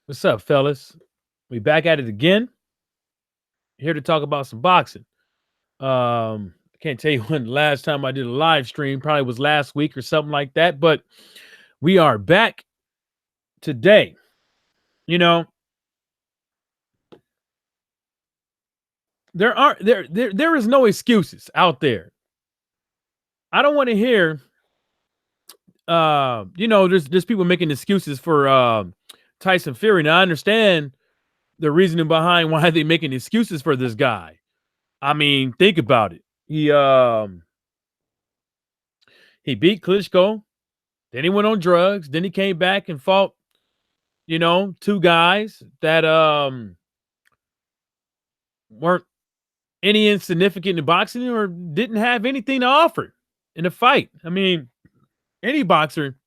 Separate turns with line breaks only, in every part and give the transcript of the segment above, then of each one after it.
What's up, fellas? We back at it again. Here to talk about some boxing. I can't tell you when the last time I did a live stream. Probably was last week or something like that. But we are back today. You know, there is no excuses out there. I don't want to hear. There's people making excuses for Tyson Fury. Now I understand the reasoning behind why they making excuses for this guy. I mean, think about it. He beat Klitschko. Then he went on drugs. Then he came back and fought, two guys that weren't any insignificant in boxing or didn't have anything to offer in a fight. I mean, any boxer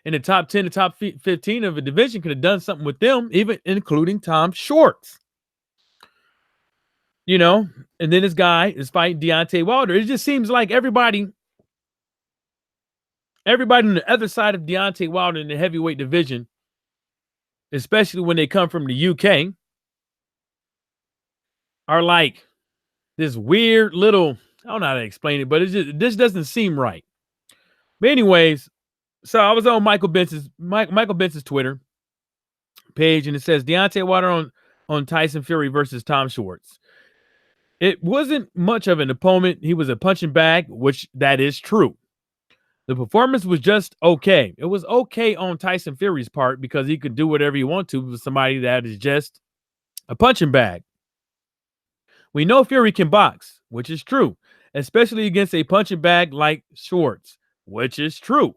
in the top 10, the top 15 of a division could have done something with them, even including Tom Schwarz. And then this guy is fighting Deontay Wilder. It just seems like everybody on the other side of Deontay Wilder in the heavyweight division, especially when they come from the UK, are like this weird little, I don't know how to explain it, but this doesn't seem right. But anyways, so I was on Michael Bence's Twitter page, and it says Deontay Wilder on Tyson Fury versus Tom Schwarz. It wasn't much of an opponent. He was a punching bag, which that is true. The performance was just okay. It was okay on Tyson Fury's part because he could do whatever he wants to with somebody that is just a punching bag. We know Fury can box, which is true, especially against a punching bag like Schwarz, which is true.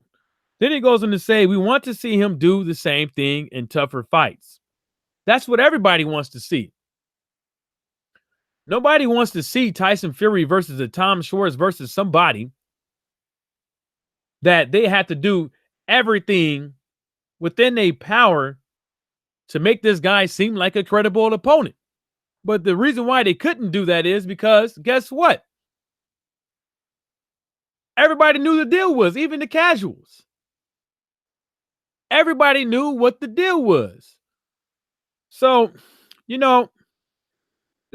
Then he goes on to say, we want to see him do the same thing in tougher fights. That's what everybody wants to see. Nobody wants to see Tyson Fury versus a Tom Schwarz versus somebody that they have to do everything within their power to make this guy seem like a credible opponent. But the reason why they couldn't do that is because guess what? Everybody knew the deal was, even the casuals. Everybody knew what the deal was. So, then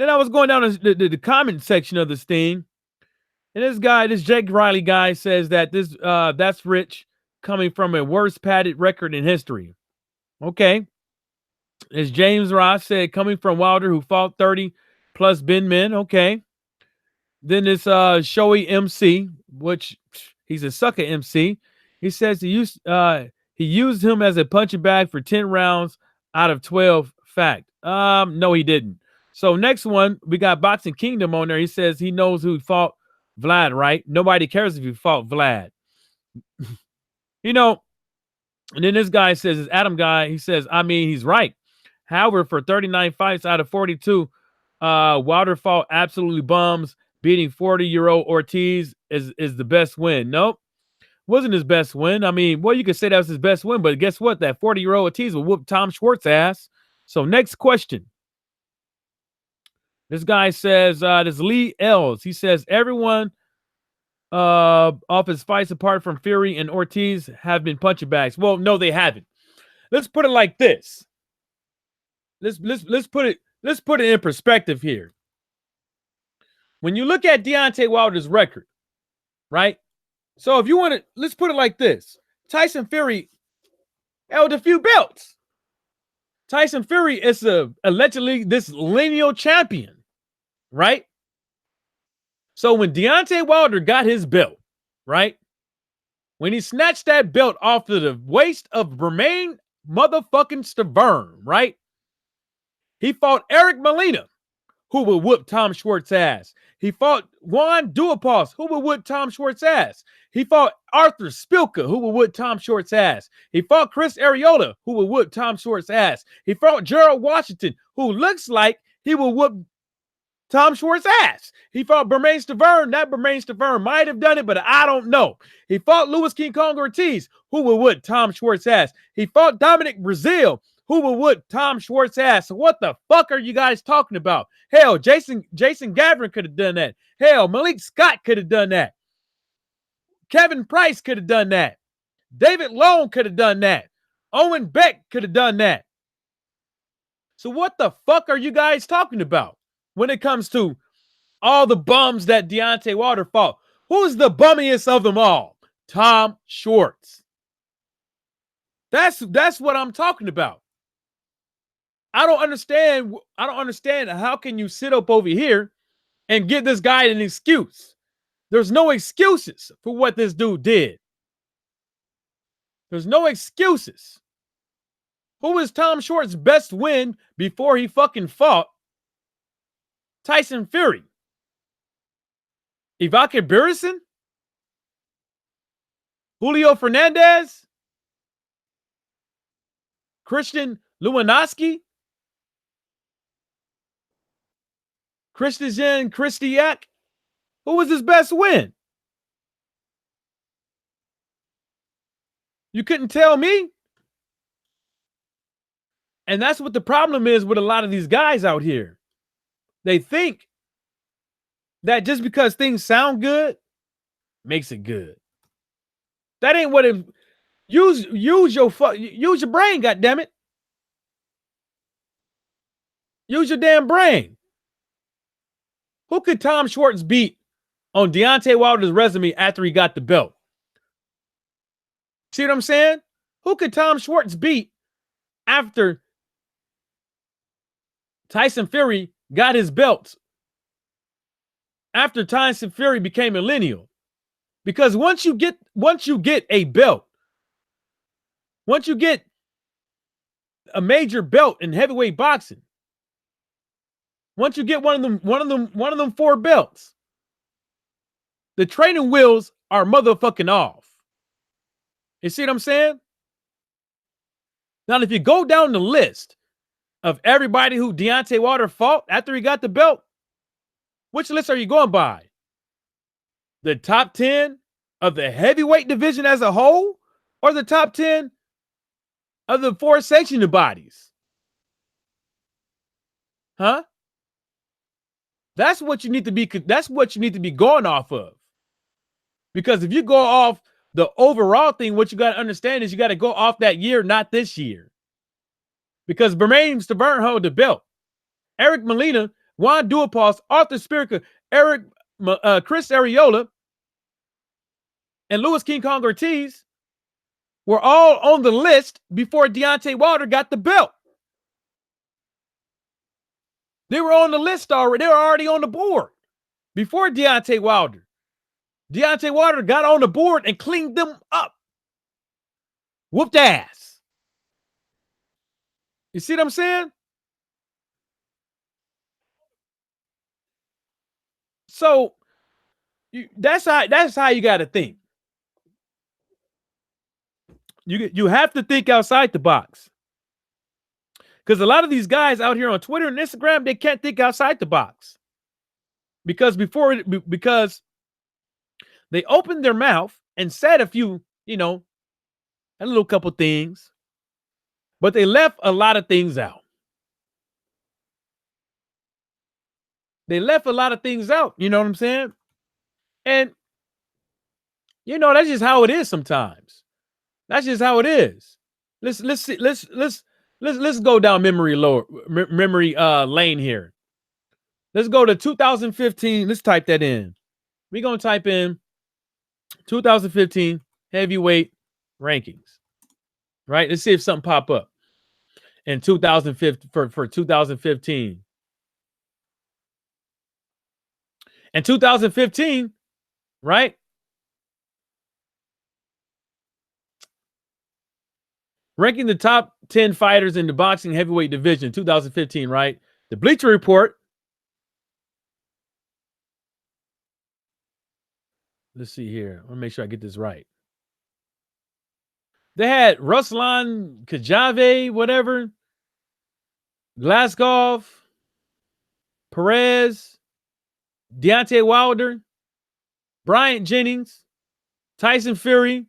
I was going down the comment section of this thing, and this Jake Riley guy says that that's Rich coming from a worst padded record in history. Okay. As James Ross said, coming from Wilder, who fought 30 plus bin men. Okay. Then this Shoei MC, which he's a sucker MC. He says he used him as a punching bag for 10 rounds out of 12. Fact. No, he didn't. So next one, we got Boxing Kingdom on there. He says he knows who fought Vlad, right? Nobody cares if you fought Vlad. And then this guy says, this Adam guy, he says, I mean, he's right. However, for 39 fights out of 42, Wilder fought absolutely bums. Beating 40-year-old Ortiz is the best win. Nope. Wasn't his best win. I mean, well, you could say that was his best win, but guess what? That 40-year-old Ortiz will whoop Tom Schwarz ass. So next question. This guy says, this Lee Els, he says, everyone off his fights apart from Fury and Ortiz have been punching bags. Well, no, they haven't. Let's put it like this. Let's put it in perspective here. When you look at Deontay Wilder's record, right? So if you want to, let's put it like this. Tyson Fury held a few belts. Tyson Fury is allegedly this lineal champion, right? So when Deontay Wilder got his belt, right? When he snatched that belt off of the waist of Bermain motherfucking Stavern, right? He fought Eric Molina, who would whoop Tom Schwartz's ass. He fought Juan Duapas, who would whoop Tom Schwartz's ass. He fought Arthur Spilka, who would whoop Tom Schwartz's ass. He fought Chris Arreola, who would whoop Tom Schwartz's ass. He fought Gerald Washington, who looks like he will whoop Tom Schwartz's ass. He fought Bermain Stavern. That Bermain Stavern might have done it, but I don't know. He fought Luis King Kong Ortiz, who would whoop Tom Schwartz's ass. He fought Dominic Brazil, who would whoop Tom Schwartz's ass. So what the fuck are you guys talking about? Hell, Jason Gavin could have done that. Hell, Malik Scott could have done that. Kevin Price could have done that. David Long could have done that. Owen Beck could have done that. So what the fuck are you guys talking about when it comes to all the bums that Deontay Wilder fought? Who's the bummiest of them all? Tom Schwarz. That's what I'm talking about. I don't understand. How can you sit up over here and give this guy an excuse? There's no excuses for what this dude did. There's no excuses. Who was Tom Schwartz's best win before he fucking fought Tyson Fury? Ivakin Birison? Julio Fernandez? Christian Lewandowski? Christian Christiak? Who was his best win? You couldn't tell me? And that's what the problem is with a lot of these guys out here. They think that just because things sound good makes it good. That ain't what it. Use your brain, goddammit. Use your damn brain. Who could Tom Schwarz beat on Deontay Wilder's resume after he got the belt? See what I'm saying? Who could Tom Schwarz beat after Tyson Fury got his belt? After Tyson Fury became a lineal. Because once you get a belt, once you get a major belt in heavyweight boxing, once you get one of them 4 belts, the training wheels are motherfucking off. You see what I'm saying? Now, if you go down the list of everybody who Deontay Wilder fought after he got the belt, which list are you going by? The top 10 of the heavyweight division as a whole, or the top 10 of the 4 sanctioned bodies? Huh? That's what you need to be. That's what you need to be going off of. Because if you go off the overall thing, what you got to understand is you got to go off that year, not this year. Because Bermane Stiverne held the belt. Eric Molina, Juan Duapas, Arthur Spirica, Chris Arreola, and Louis King Kong Ortiz were all on the list before Deontay Wilder got the belt. They were on the list already. They were already on the board before Deontay Wilder. Deontay Wilder got on the board and cleaned them up. Whooped ass. You see what I'm saying? So that's how you got to think. You have to think outside the box. Because a lot of these guys out here on Twitter and Instagram, they can't think outside the box. Because they opened their mouth and said a few, a little couple things, but they left a lot of things out. They left a lot of things out, you know what I'm saying? And that's just how it is sometimes. That's just how it is. Let's go down memory lane here. Let's go to 2015. Let's type that in. We're going to type in 2015 heavyweight rankings. Right? Let's see if something pop up in 2015 for 2015. In 2015, right? Ranking the top 10 fighters in the boxing heavyweight division, 2015, right? The Bleacher Report. Let's see here. I want to make sure I get this right. They had Ruslan Kajave, whatever, Glasgow, Perez, Deontay Wilder, Bryant Jennings, Tyson Fury,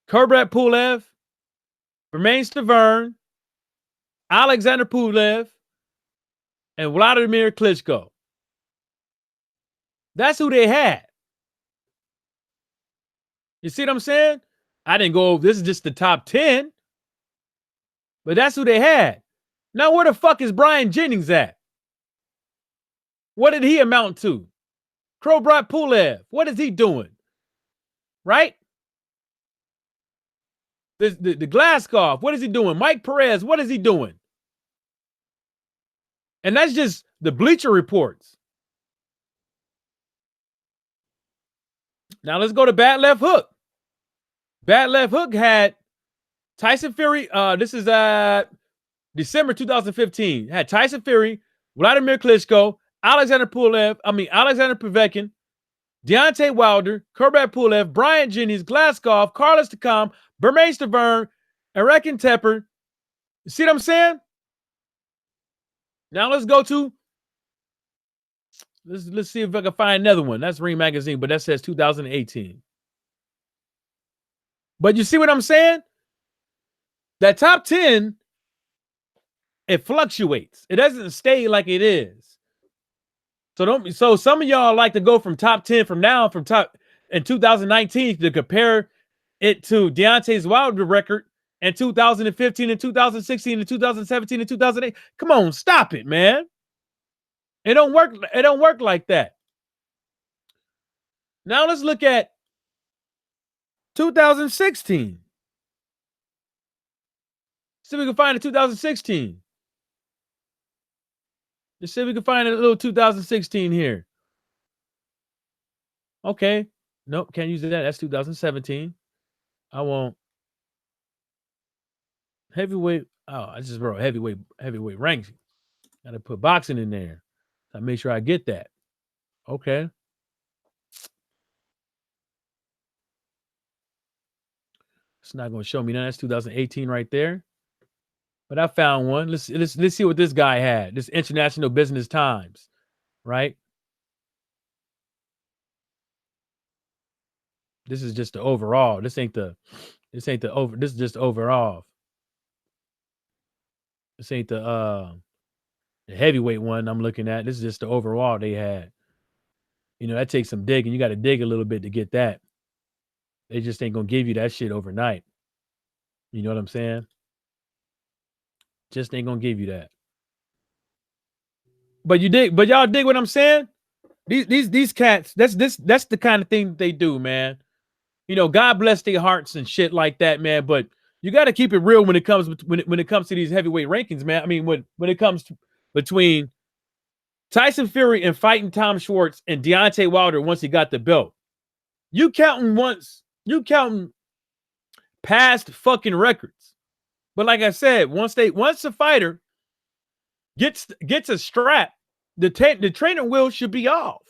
Kubrat Pulev, Bermane Stiverne, Alexander Pulev, and Vladimir Klitschko. That's who they had. You see what I'm saying? I didn't go, this is just the top 10, but that's who they had. Now, where the fuck is Brian Jennings at? What did he amount to? Krobrat Pulev, what is he doing? Right? The Glaskov, what is he doing? Mike Perez, what is he doing? And that's just the Bleacher Reports. Now let's go to Bad Left Hook. Bad Left Hook had Tyson Fury. This is December 2015. Had Tyson Fury, Vladimir Klitschko, Alexander Povetkin, Deontay Wilder, Krobrat Pulev, Brian Jennings, Glaskov, Carlos Takam, Bermane Stiverne, Erekin Tepper. You see what I'm saying? Now let's go to let's see if I can find another one. That's Ring Magazine, but that says 2018. But you see what I'm saying? That top 10, it fluctuates. It doesn't stay like it is. So some of y'all like to go from top 10 from top in 2019 to compare it to Deontay's Wilder record in 2015 and 2016 and 2017 and 2008. Come on, stop it, man. It don't work like that. Now let's look at 2016. See if we can find a 2016. Let's see if we can find a little 2016 here. Okay. Nope, can't use that. That's 2017. I won't. Heavyweight. Oh, I just wrote heavyweight ranks. Gotta put boxing in there. I make sure I get that. Okay. It's not gonna show me none. That's 2018 right there. But I found one. Let's see what this guy had. This International Business Times, right? This is just the overall. This ain't the this is just overall. This ain't the heavyweight one I'm looking at. This is just the overall they had. You know, that takes some digging. You got to dig a little bit to get that. They just ain't gonna give you that shit overnight. You know what I'm saying? Just ain't gonna give you that. But y'all dig what I'm saying? These cats, that's the kind of thing they do, man. You know, God bless their hearts and shit like that, man. But you got to keep it real when it comes to these heavyweight rankings, man. I mean, when it comes to between Tyson Fury and fighting Tom Schwarz and Deontay Wilder once he got the belt, you counting past fucking records. But like I said, once a fighter gets a strap, the training wheel should be off.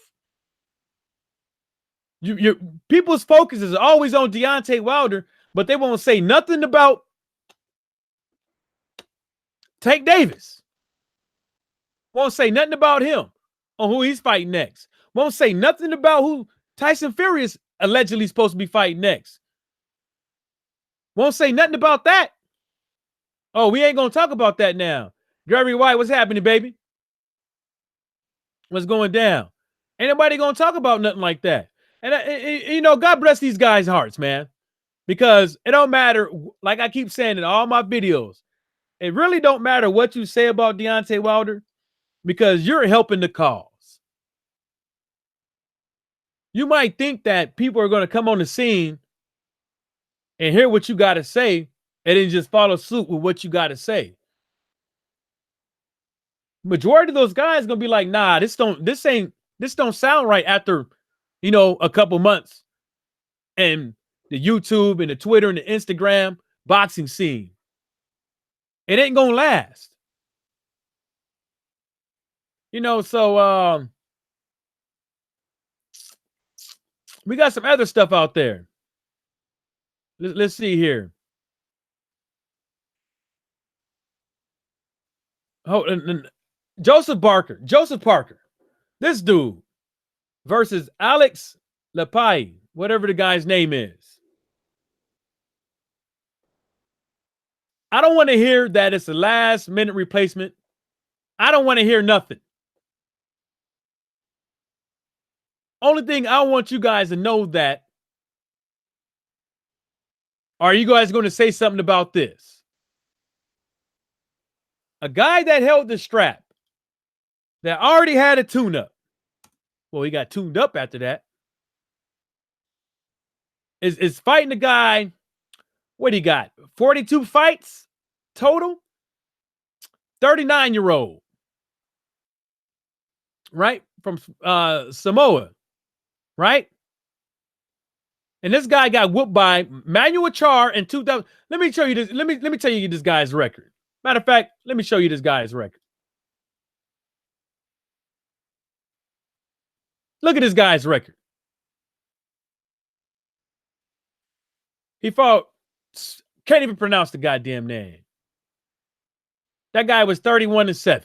People's focus is always on Deontay Wilder, but they won't say nothing about Tank Davis. Won't say nothing about him on who he's fighting next. Won't say nothing about who Tyson Fury is allegedly supposed to be fighting next. Won't say nothing about that. Oh, we ain't gonna talk about that now. Gary White, what's happening, baby? What's going down? Ain't nobody gonna talk about nothing like that. And you know, God bless these guys' hearts, man. Because it don't matter, like I keep saying in all my videos, it really don't matter what you say about Deontay Wilder, because you're helping the cause. You might think that people are going to come on the scene and hear what you got to say and then just follow suit with what you got to say. Majority of those guys going to be like, nah, this don't sound right after, you know, a couple months and the YouTube and the Twitter and the Instagram boxing scene. It ain't going to last. You know, so we got some other stuff out there. Let's see here. Oh, Joseph Parker. This dude versus Alex Lepai, whatever the guy's name is. I don't want to hear that it's a last-minute replacement. I don't want to hear nothing. Only thing I want you guys to know that, are you guys going to say something about this? A guy that held the strap that already had a tune-up. Well, he got tuned up after that. Is fighting the guy. What he got? 42 fights total. 39-year-old. Right? From Samoa. Right? And this guy got whooped by Manuel Char in 2000. Let me show you this. Let me tell you this guy's record. Matter of fact, let me show you this guy's record. Look at this guy's record. He fought, can't even pronounce the goddamn name. That guy was 31-7.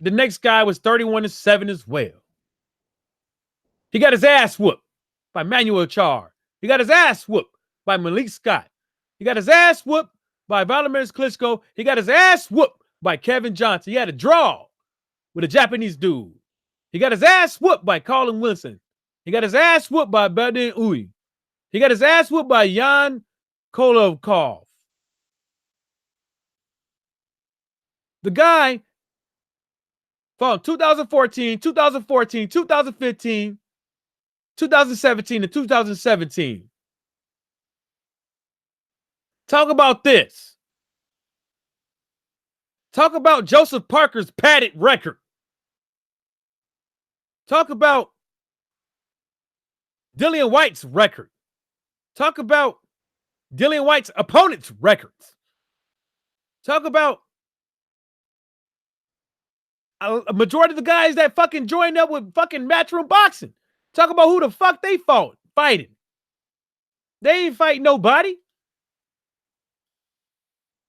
The next guy was 31-7 as well. He got his ass whooped by Manuel Char. He got his ass whooped by Malik Scott. He got his ass whooped by Vladimir Klitschko. He got his ass whooped by Kevin Johnson. He had a draw with a Japanese dude. He got his ass whooped by Colin Wilson. He got his ass whooped by Badin Uy. He got his ass whooped by Jan Kolovkov. The guy fought 2014, 2014, 2015, 2017, and 2017. Talk about this. Talk about Joseph Parker's padded record. Talk about Dillian White's record. Talk about Dillian White's opponent's records. Talk about a majority of the guys that fucking joined up with fucking Matchroom Boxing. Talk about who the fuck they fighting. They ain't fighting nobody.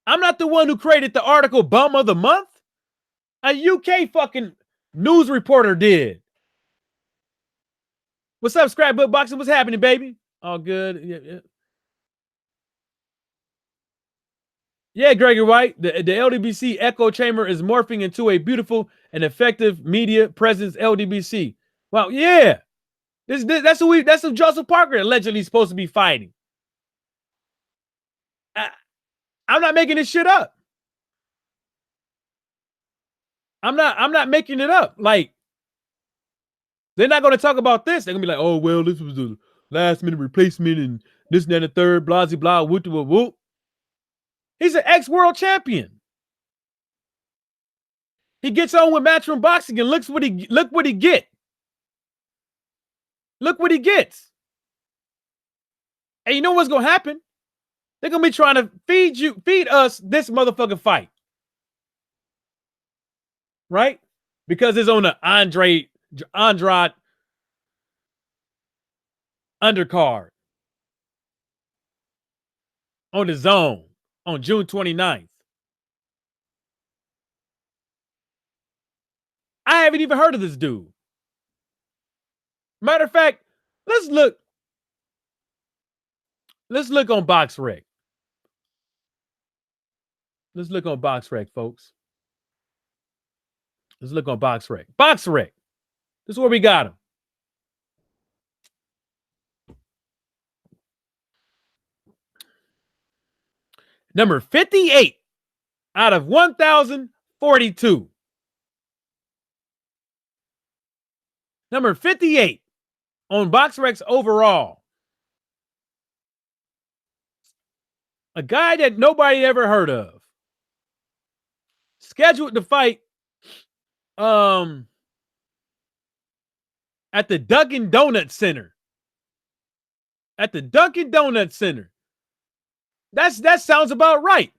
I'm not the one who created the article Bum of the Month. A UK fucking news reporter did. What's up, Scrapbook Boxing? What's happening, baby? All good. Yeah, Gregory White. The LDBC echo chamber is morphing into a beautiful and effective media presence. LDBC. Wow, yeah. That's who Joseph Parker allegedly supposed to be fighting. I'm not making this shit up. I'm not making it up. Like, they're not going to talk about this. They're going to be like, oh, well, this was a last minute replacement and this and that and the third, blah, blah, blah, whoop, whoop, whoop. He's an ex-world champion. He gets on with Matchroom Boxing and look what he get. Look what he gets. And you know what's going to happen? They're going to be trying to feed us this motherfucking fight. Right? Because it's on the Andrade undercard. On the zone. On June 29th. I haven't even heard of this dude. Matter of fact, let's look on BoxRec. Let's look on BoxRec, folks. Let's look on BoxRec. BoxRec. This is where we got him. Number 58 out of 1,042. Number 58 on BoxRec's overall. A guy that nobody ever heard of. Scheduled to fight at the Dunkin' Donut Center. At the Dunkin' Donut Center. That sounds about right.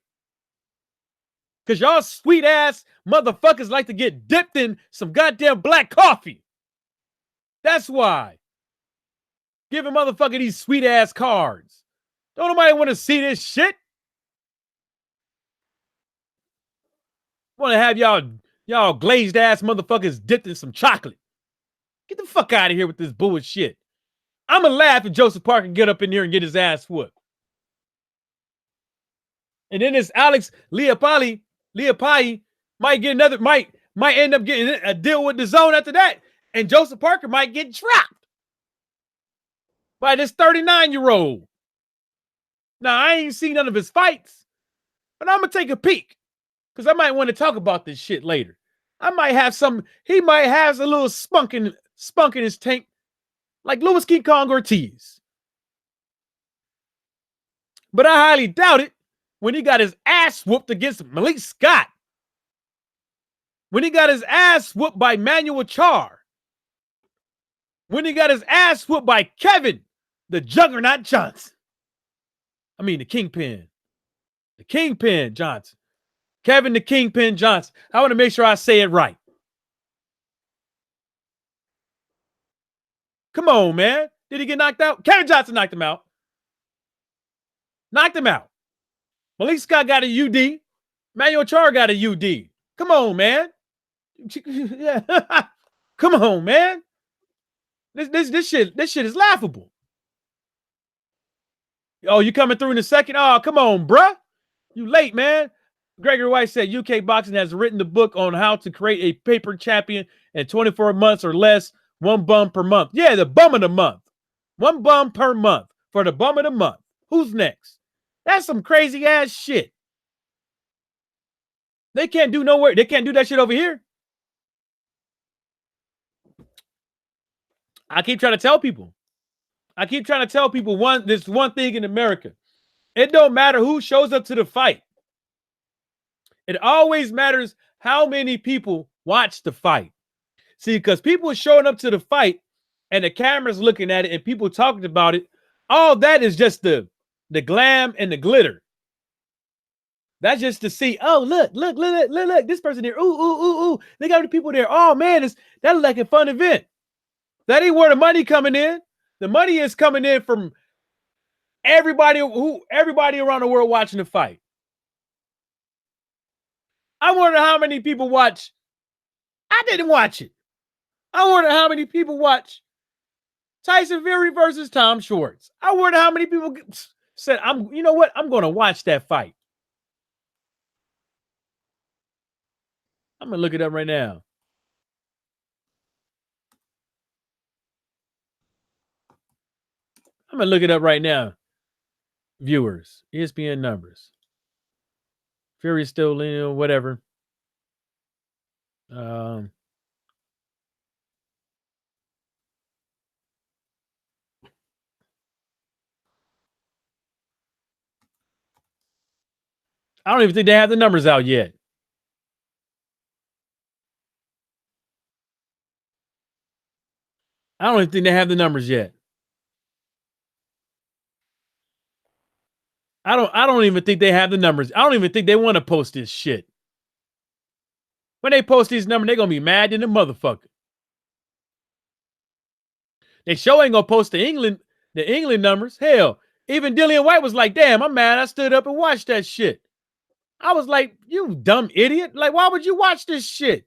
Because y'all sweet ass motherfuckers like to get dipped in some goddamn black coffee. That's why. Giving motherfucker these sweet ass cards. Don't nobody want to see this shit. Want to have y'all glazed ass motherfuckers dipped in some chocolate. Get the fuck out of here with this bullshit. I'm going to laugh if Joseph Parker get up in here and get his ass whooped. And then this Alex Leopai might get another, might end up getting a deal with the zone after that. And Joseph Parker might get dropped by this 39-year-old. Now, I ain't seen none of his fights, But I'm gonna take a peek because I might want to talk about this shit later. I might have some. He might have a little spunk in his tank, like Louis King Kong Ortiz. But I highly doubt it when he got his ass whooped against Malik Scott. When he got his ass whooped by Manuel Char. When he got his ass whooped by Kevin, the Juggernaut Johnson. I mean, the Kingpin. The Kingpin Johnson. Kevin the Kingpin Johnson. I want to make sure I say it right. Come on, man. Did he get knocked out? Kevin Johnson knocked him out. Knocked him out. Malik Scott got a UD. Manuel Char got a UD. Come on, man. Come on, man. This shit is laughable. Oh, you coming through in a second? Oh, come on, bruh. You late, man. Gregory White said UK Boxing has written the book on how to create a paper champion in 24 months or less, one bum per month. Yeah, the bum of the month. One bum per month for the bum of the month. Who's next? That's some crazy ass shit. They can't do nowhere. They can't do that shit over here. I keep trying to tell people. This one thing in America. It don't matter who shows up to the fight. It always matters how many people watch the fight. See, because people are showing up to the fight and the camera's looking at it and people talking about it. All that is just the glam and the glitter. That's just to see, oh, look, this person here. Ooh. They got the people there. Oh, man, that looks like a fun event. That ain't where the money coming in. The money is coming in from everybody around the world watching the fight. I wonder how many people watch. I didn't watch it. I wonder how many people watch Tyson Fury versus Tom Schwarz. I wonder how many people said, you know what? I'm going to watch that fight. I'm going to look it up right now. I'm going to look it up right now. Viewers, ESPN numbers. Fury still, whatever. I don't even think they have the numbers out yet. I don't even think they have the numbers yet. I don't even think they have the numbers. I don't even think they want to post this shit. When they post these numbers, they're going to be mad in the motherfucker. They sure ain't going to post the England numbers. Hell, even Dillian White was like, damn, I'm mad. I stood up and watched that shit. I was like, you dumb idiot. Like, why would you watch this shit?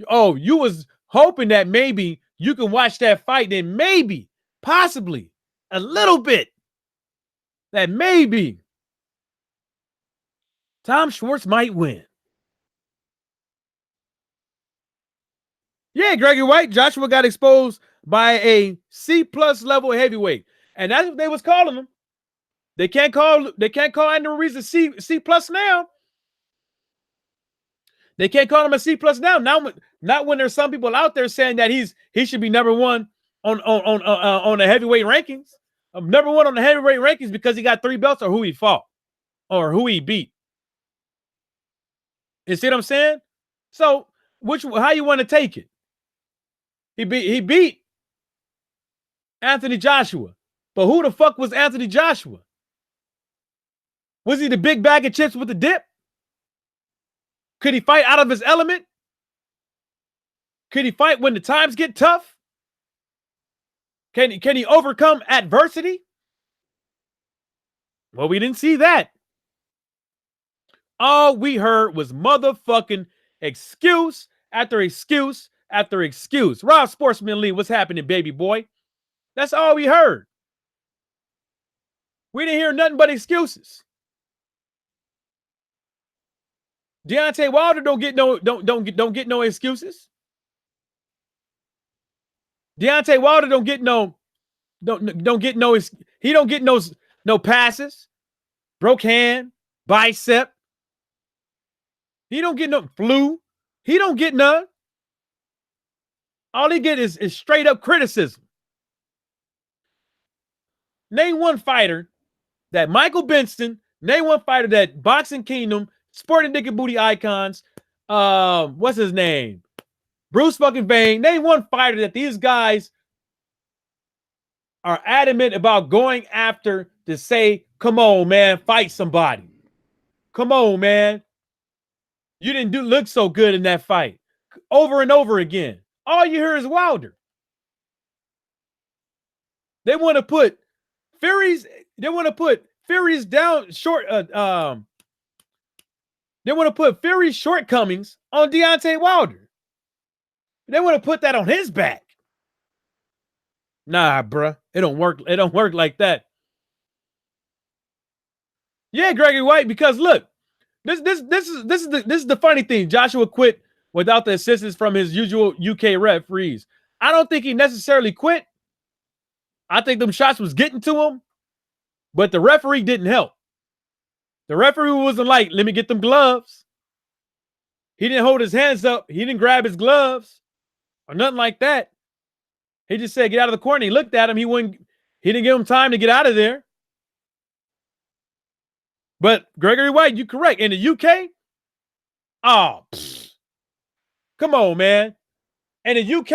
Oh, you was hoping that maybe you can watch that fight, then maybe, possibly, a little bit. That maybe Tom Schwarz might win. Yeah, Gregory White, Joshua got exposed by a C+ level heavyweight. And that's what they was calling him. They can't call Andy Ruiz a C+ now. They can't call him a C+ now. Not when there's some people out there saying that he should be number one on the heavyweight rankings. Number one on the heavyweight rankings because he got 3 belts or who he fought or who he beat. You see what I'm saying? So how you want to take it? He beat Anthony Joshua. But who the fuck was Anthony Joshua? Was he the big bag of chips with the dip? Could he fight out of his element? Could he fight when the times get tough? Can he overcome adversity? Well, we didn't see that. All we heard was motherfucking excuse after excuse after excuse. Rob Sportsman Lee, what's happening, baby boy? That's all we heard. We didn't hear nothing but excuses. Deontay Wilder don't get no excuses. Deontay Wilder don't get no passes, broke hand, bicep. He don't get no flu. He don't get none. All he get is straight up criticism. Name one fighter that Michael Benson, name one fighter that Boxing Kingdom, Sporting Dick and Booty Icons, what's his name? Bruce fucking Vane. Name one fighter that these guys are adamant about going after to say, come on, man, fight somebody. Come on, man. You didn't look so good in that fight. Over and over again. All you hear is Wilder. They want to put Fury's down short. They want to put Fury's shortcomings on Deontay Wilder. They want to put that on his back. Nah, bruh. It don't work. It don't work like that. Yeah, Gregory White, because look, this is the funny thing. Joshua quit without the assistance from his usual UK referees. I don't think he necessarily quit. I think them shots was getting to him, but the referee didn't help. The referee wasn't like, let me get them gloves. He didn't hold his hands up. He didn't grab his gloves or nothing like that. He just said, get out of the corner. He looked at him. He didn't give him time to get out of there. But Gregory White, you're correct. In the UK, come on, man. In the UK,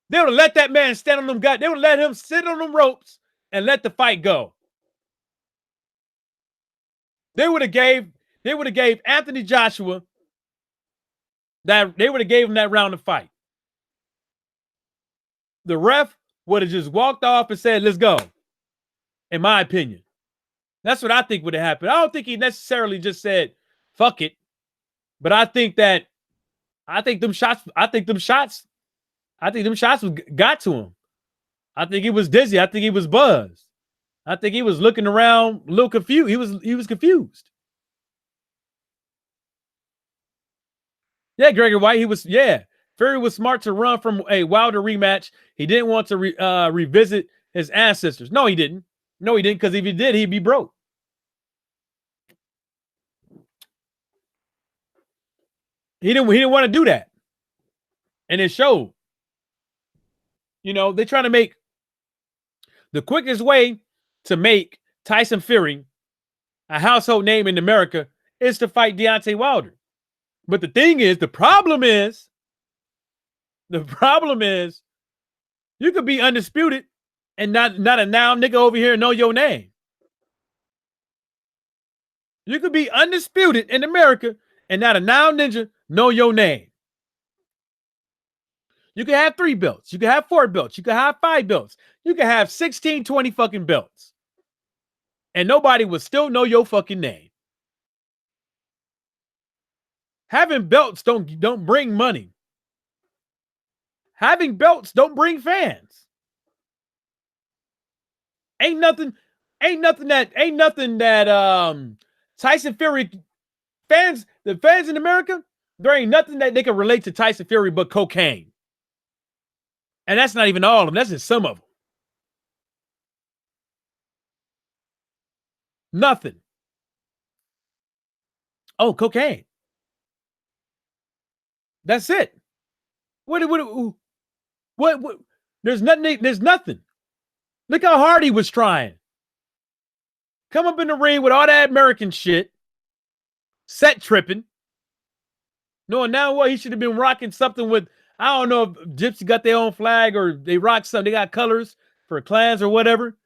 they would have let that man stand on them guys. They would let him sit on them ropes and let the fight go. They would have gave Anthony Joshua that round to fight. The ref would have just walked off and said, let's go. In my opinion. That's what I think would have happened. I don't think he necessarily just said, fuck it. But I think them shots got to him. I think he was dizzy. I think he was buzzed. I think he was looking around a little confused. He was confused. Yeah, Gregory White, Fury was smart to run from a Wilder rematch. He didn't want to revisit his ancestors. No, he didn't. Because if he did, he'd be broke. He didn't want to do that. And it showed. You know, they're trying to make the quickest way to make Tyson Fury a household name in America is to fight Deontay Wilder. But the problem is, you could be undisputed and not a now nigga over here know your name. You could be undisputed in America and not a now ninja know your name. You can have 3 belts. You can have 4 belts. You can have 5 belts. You can have 16, 20 fucking belts. And nobody will still know your fucking name. Having belts don't bring money. Having belts don't bring fans. Ain't nothing that Tyson Fury fans, the fans in America, there ain't nothing that they can relate to Tyson Fury but cocaine. And that's not even all of them. That's just some of them. Nothing. Oh, cocaine. That's it. What? There's nothing. Look how hard he was trying. Come up in the ring with all that American shit. Set tripping. No, now what? He should have been rocking something with, I don't know if Gypsy got their own flag or they rock something. They got colors for clans or whatever.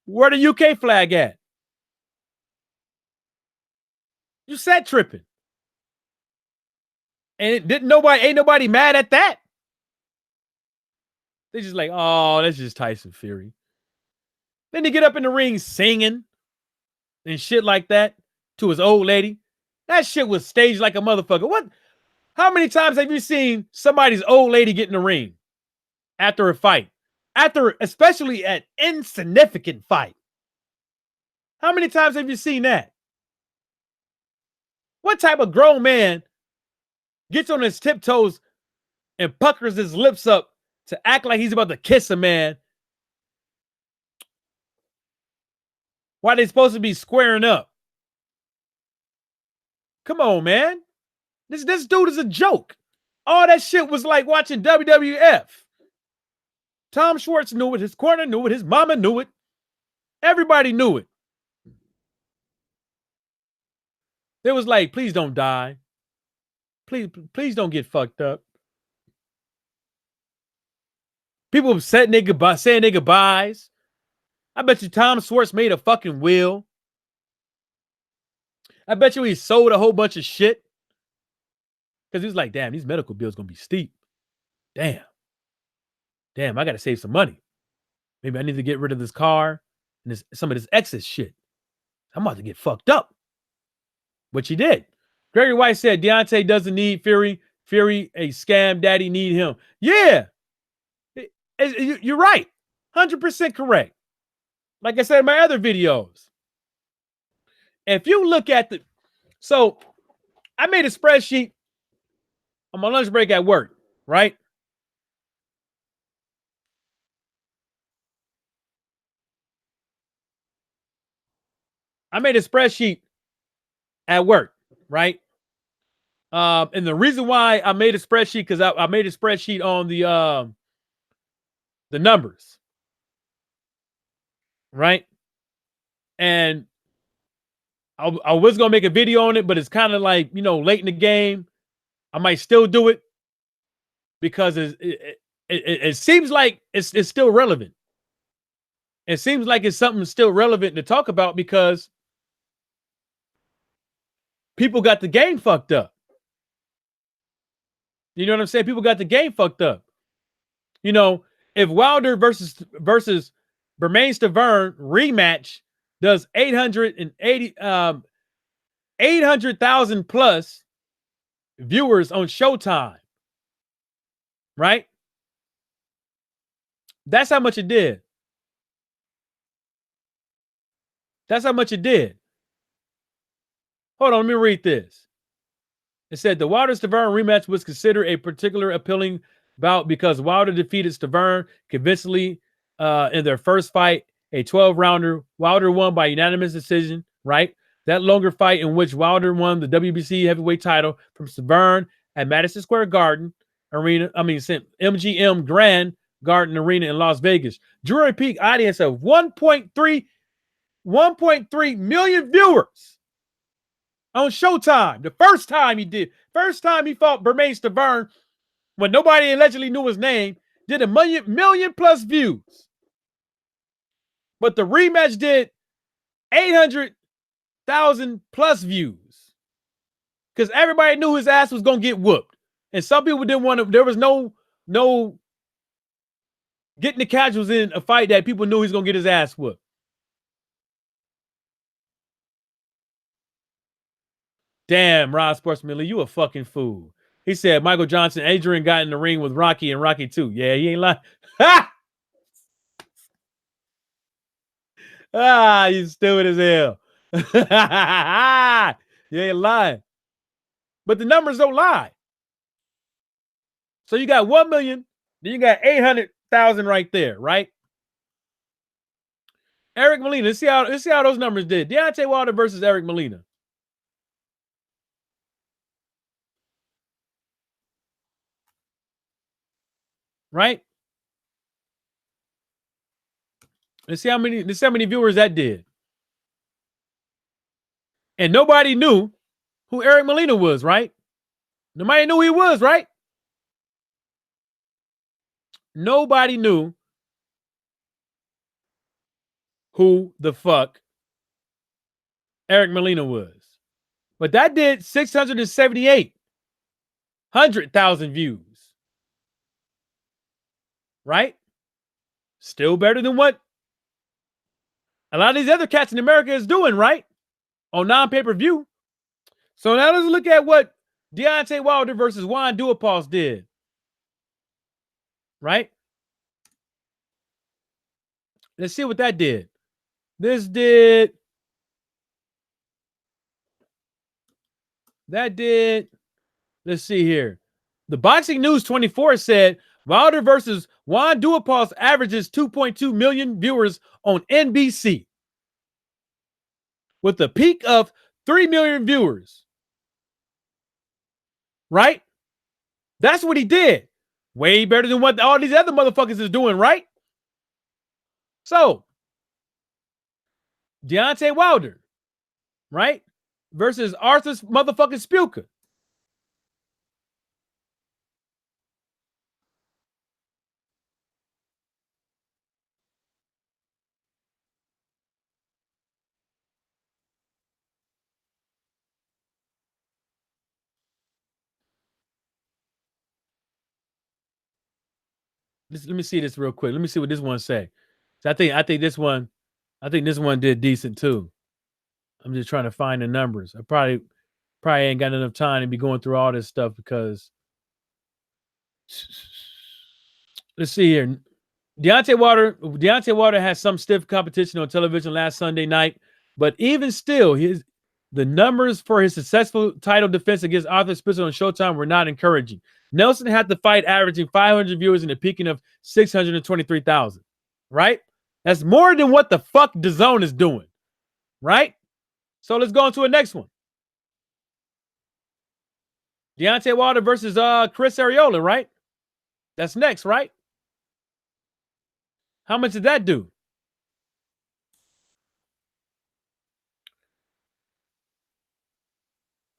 Where the UK flag at? You set tripping. And ain't nobody mad at that. They just like, oh, that's just Tyson Fury. Then they get up in the ring singing and shit like that to his old lady. That shit was staged like a motherfucker. What? How many times have you seen somebody's old lady get in the ring after a fight? Especially an insignificant fight. How many times have you seen that? What type of grown man gets on his tiptoes and puckers his lips up to act like he's about to kiss a man? Why they supposed to be squaring up? Come on, man. This dude is a joke. All that shit was like watching WWF. Tom Schwarz knew it. His corner knew it. His mama knew it. Everybody knew it. It was like, please don't die. Please don't get fucked up. People saying their goodbyes. I bet you Tom Schwarz made a fucking will. I bet you he sold a whole bunch of shit. Because he was like, damn, these medical bills going to be steep. Damn, I got to save some money. Maybe I need to get rid of this car and some of this excess shit. I'm about to get fucked up. Which he did. Gregory White said Deontay doesn't need Fury. Fury, a scam daddy, need him. Yeah. You're right. 100% correct. Like I said in my other videos. If you look at so I made a spreadsheet on my lunch break at work, right? I made a spreadsheet at work, right? And the reason why I made a spreadsheet, because I made a spreadsheet on the numbers, right? And I was gonna make a video on it, but it's kind of like, late in the game. I might still do it because it seems like it's still relevant. It seems like it's something still relevant to talk about because people got the game fucked up. You know what I'm saying? People got the game fucked up. If Wilder versus Bermane-Stiverne rematch does 800,000 plus viewers on Showtime, right? That's how much it did. That's how much it did. Hold on, let me read this. It said the Wilder-Stiverne rematch was considered a particular appealing bout because Wilder defeated Stiverne convincingly in their first fight, a 12-rounder. Wilder won by unanimous decision, right? That longer fight in which Wilder won the WBC heavyweight title from Stiverne at Madison Square Garden Arena, MGM Grand Garden Arena in Las Vegas, drew a peak audience of 1.3 million viewers on Showtime. The first time he fought Bermane-Stiverne, when nobody allegedly knew his name, did a million plus views. But the rematch did 800,000 plus views. Because everybody knew his ass was going to get whooped. And some people didn't want to, there was no getting the casuals in a fight that people knew he was going to get his ass whooped. Damn, Rod Sportsmanly, you a fucking fool. He said Michael Johnson, Adrian got in the ring with Rocky and Rocky 2. Yeah, he ain't lying. You stupid as hell. You ain't lying. But the numbers don't lie. So you got 1 million, then you got 800,000 right there, right? Eric Molina, let's see how those numbers did. Deontay Wilder versus Eric Molina. Right? Let's see how many viewers that did. And nobody knew who Eric Molina was, right? Nobody knew who he was, right? Nobody knew who the fuck Eric Molina was. But that did 678,000 views. Right? Still better than what a lot of these other cats in America is doing, right? On non-pay-per-view. So now let's look at what Deontay Wilder versus Juan Duhaupas did. Right? Let's see what that did. That did, let's see here. The Boxing News 24 said Wilder versus Juan Duhaupas averages 2.2 million viewers on NBC with a peak of 3 million viewers right? That's what he did. Way better than what all these other motherfuckers is doing, right? So, Deontay Wilder, right? Versus Arthur's motherfucking Spuka. Let me see this real quick. Let me see what this one say. So I think this one did decent too. I'm just trying to find the numbers. I probably ain't got enough time to be going through all this stuff because let's see here. Deontay Wilder has some stiff competition on television last Sunday night, but even still, the numbers for his successful title defense against Arthur Spencer on Showtime were not encouraging. Nelson had the fight averaging 500 viewers and a peaking of 623,000. Right? That's more than what the fuck DAZN is doing. Right? So let's go on to the next one. Deontay Wilder versus Chris Arreola, right? That's next, right? How much did that do?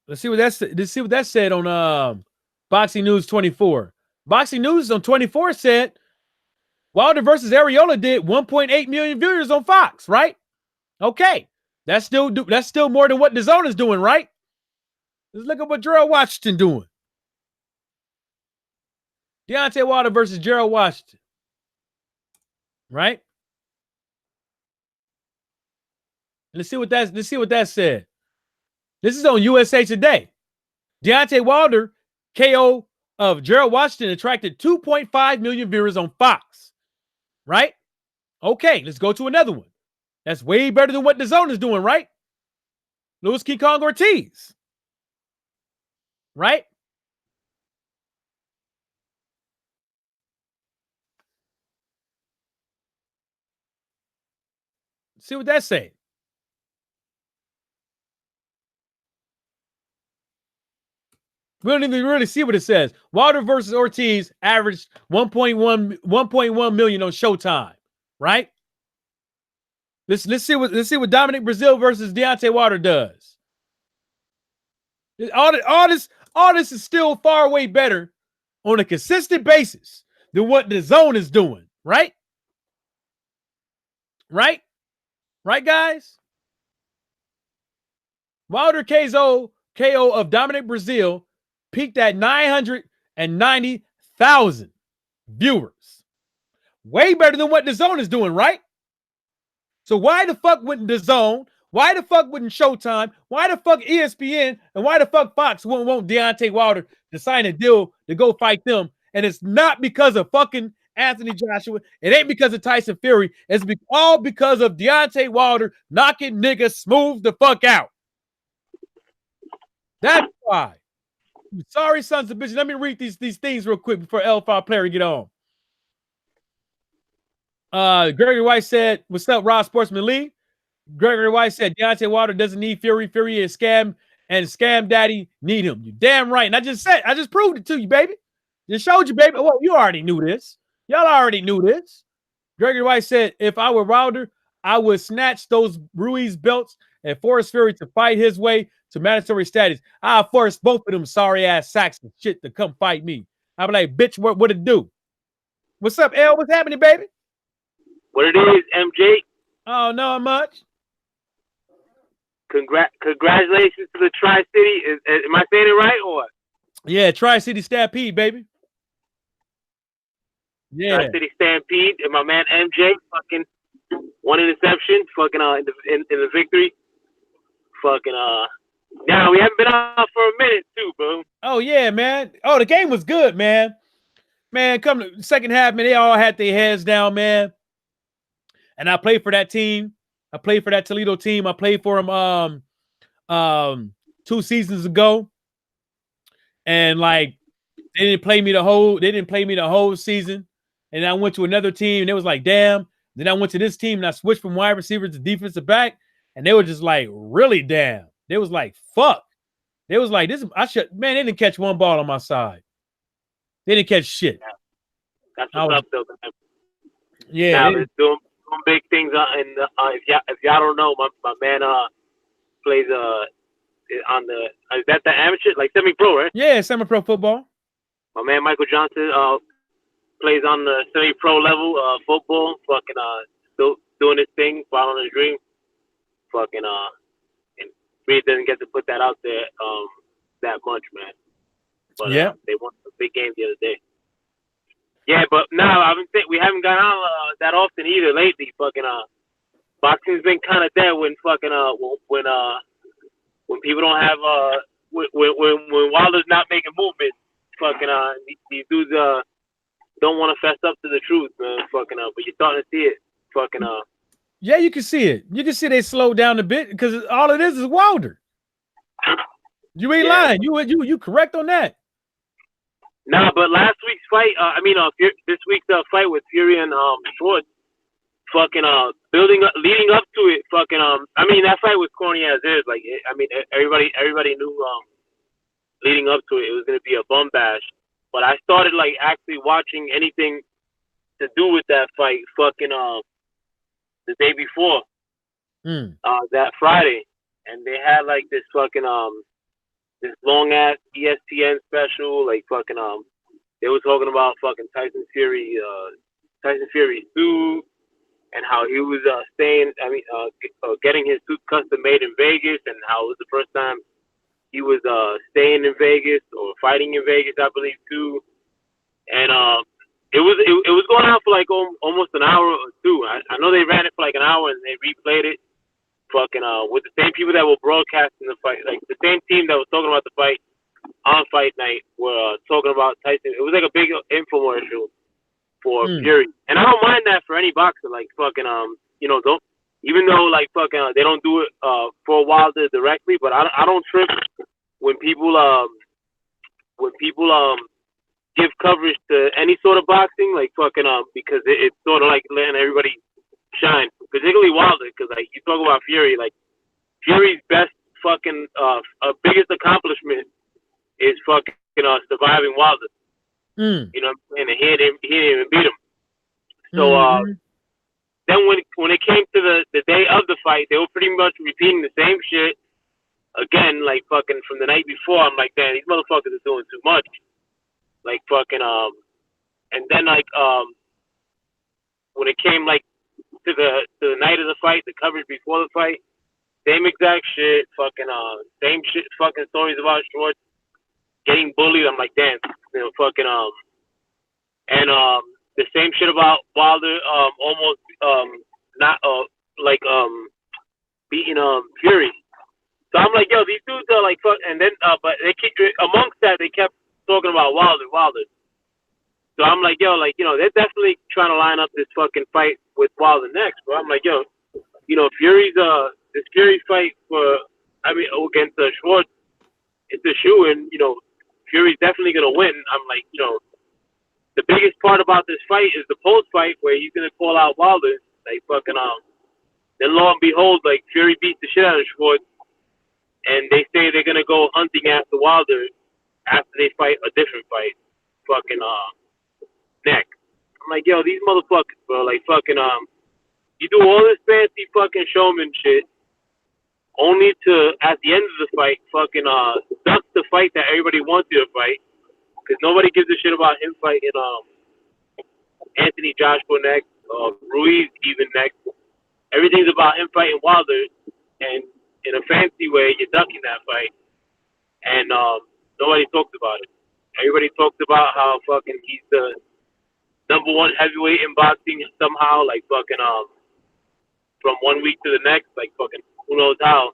Let's see what that said on Boxing News 24. Boxing News on 24 said Wilder versus Arreola did 1.8 million viewers on Fox, right? Okay. That's still more than what DAZN is doing, right? Let's look at what Gerald Washington doing. Deontay Wilder versus Gerald Washington. Right? Let's see what that said. This is on USA Today. Deontay Wilder KO of Gerald Washington attracted 2.5 million viewers on Fox. Right? Okay, let's go to another one. That's way better than what DAZN is doing, right? Louis King Kong Ortiz. Right? See what that say. We don't even really see what it says. Wilder versus Ortiz averaged 1.1 million on Showtime, right? Let's see what Dominic Breazeale versus Deontay Wilder does. All this is still far way better on a consistent basis than what DAZN is doing, right? Right? Right, guys? Wilder KO of Dominic Breazeale peaked at 990,000 viewers. Way better than what DAZN is doing, right? So why the fuck wouldn't DAZN? Why the fuck wouldn't Showtime? Why the fuck ESPN? And why the fuck Fox won't want Deontay Wilder to sign a deal to go fight them? And it's not because of fucking Anthony Joshua. It ain't because of Tyson Fury. It's all because of Deontay Wilder knocking niggas smooth the fuck out. That's why. Sorry, sons of bitches. Let me read these things real quick before L5 player get on. Gregory White said, "What's up, Raw Sportsman Lee?" Gregory White said, "Deontay Wilder doesn't need Fury. Fury is scam, and Scam Daddy need him." You damn right. And I just proved it to you, baby. Just showed you, baby. Well, you already knew this. Y'all already knew this. Gregory White said, "If I were Wilder, I would snatch those Ruiz belts and force Fury to fight his way to mandatory status. I'll force both of them sorry ass sacks and shit to come fight me. I'll be like, bitch, what it do? What's up, L? What's happening, baby?"
What it is, MJ?
Oh, not much.
Congratulations to the Tri-City. Am I saying it right or what?
Yeah, Tri-City Stampede, baby. Yeah.
Tri-City Stampede and my man MJ, fucking one interception, fucking in the victory. Fucking now we haven't been out for a minute too, bro.
Oh yeah, man. Oh, the game was good, man. Man, come to the second half, man, they all had their heads down, man. And I played for that team. I played for that Toledo team. I played for them 2 seasons ago. And like they didn't play me the whole season. And I went to another team and it was like, damn. Then I went to this team and I switched from wide receiver to defensive back. And they were just like, really damn. They was like, fuck. They was like, this. They didn't catch one ball on my side. They didn't catch shit.
That's what's up, though.
Yeah,
now they're doing big things. And if y'all don't know, my man plays on the is that the amateur, like semi-pro, right?
Yeah, semi-pro football.
My man Michael Johnson plays on the semi-pro level football. Fucking still doing his thing, following his dream. Fucking and Reed doesn't get to put that out there that much, man. But they won a big game the other day. Yeah, but now we haven't gone on that often either lately. Fucking boxing's been kind of dead when fucking when people don't have when Wilder's not making movement. Fucking these dudes don't want to fess up to the truth, man. Fucking but you're starting to see it. Fucking
yeah, you can see it. You can see they slowed down a bit because all it is Wilder. You ain't lying. You correct on that.
Nah, but last week's fight, this week's fight with Fury and Schwarz, fucking leading up to it, fucking that fight was corny as is. Like, everybody knew leading up to it, it was gonna be a bum bash. But I started like actually watching anything to do with that fight, fucking the day before, that Friday, and they had like this fucking this long ass ESPN special, like fucking they were talking about fucking Tyson Fury's suit and how he was getting his suit custom made in Vegas, and how it was the first time he was staying in Vegas or fighting in Vegas, I believe too. And it was going on for like almost an hour or two. I know they ran it for like an hour and they replayed it. Fucking with the same people that were broadcasting the fight, like the same team that was talking about the fight on fight night were talking about Tyson. It was like a big infomercial for Fury, and I don't mind that for any boxer. Like fucking don't, even though like fucking they don't do it for Wilder directly, but I don't trip when people give coverage to any sort of boxing, like fucking because it's sort of like letting everybody shine, particularly Wilder, because like you talk about Fury, like Fury's best fucking biggest accomplishment is fucking surviving Wilder. You know what I'm saying? And he didn't even beat him. So then when it came to the day of the fight, they were pretty much repeating the same shit again, like fucking from the night before. I'm like, damn, these motherfuckers are doing too much. Like fucking and then like when it came like to the night of the fight, the coverage before the fight, same exact shit, fucking same shit, fucking stories about Schwarz getting bullied. I'm like, damn, fucking and the same shit about Wilder almost not beating Fury. So I'm like, yo, these dudes are like fuck, and then but they keep amongst that they kept talking about Wilder. So I'm like, yo, like, they're definitely trying to line up this fucking fight with Wilder next, bro. I'm like, yo, Fury's this Fury fight against Schwarz, it's a shoe, and Fury's definitely gonna win. I'm like, the biggest part about this fight is the post fight where he's gonna call out Wilder, like fucking then lo and behold, like Fury beats the shit out of Schwarz, and they say they're gonna go hunting after Wilder after they fight a different fight, fucking next. I'm like, yo, these motherfuckers, bro, like fucking you do all this fancy fucking showman shit, only to at the end of the fight fucking duck the fight that everybody wants you to fight, because nobody gives a shit about him fighting Anthony Joshua next, Ruiz even next. Everything's about him fighting Wilder, and in a fancy way, you're ducking that fight, and nobody talks about it. Everybody talks about how fucking he's the number one heavyweight in boxing somehow, like fucking from 1 week to the next, like fucking who knows how.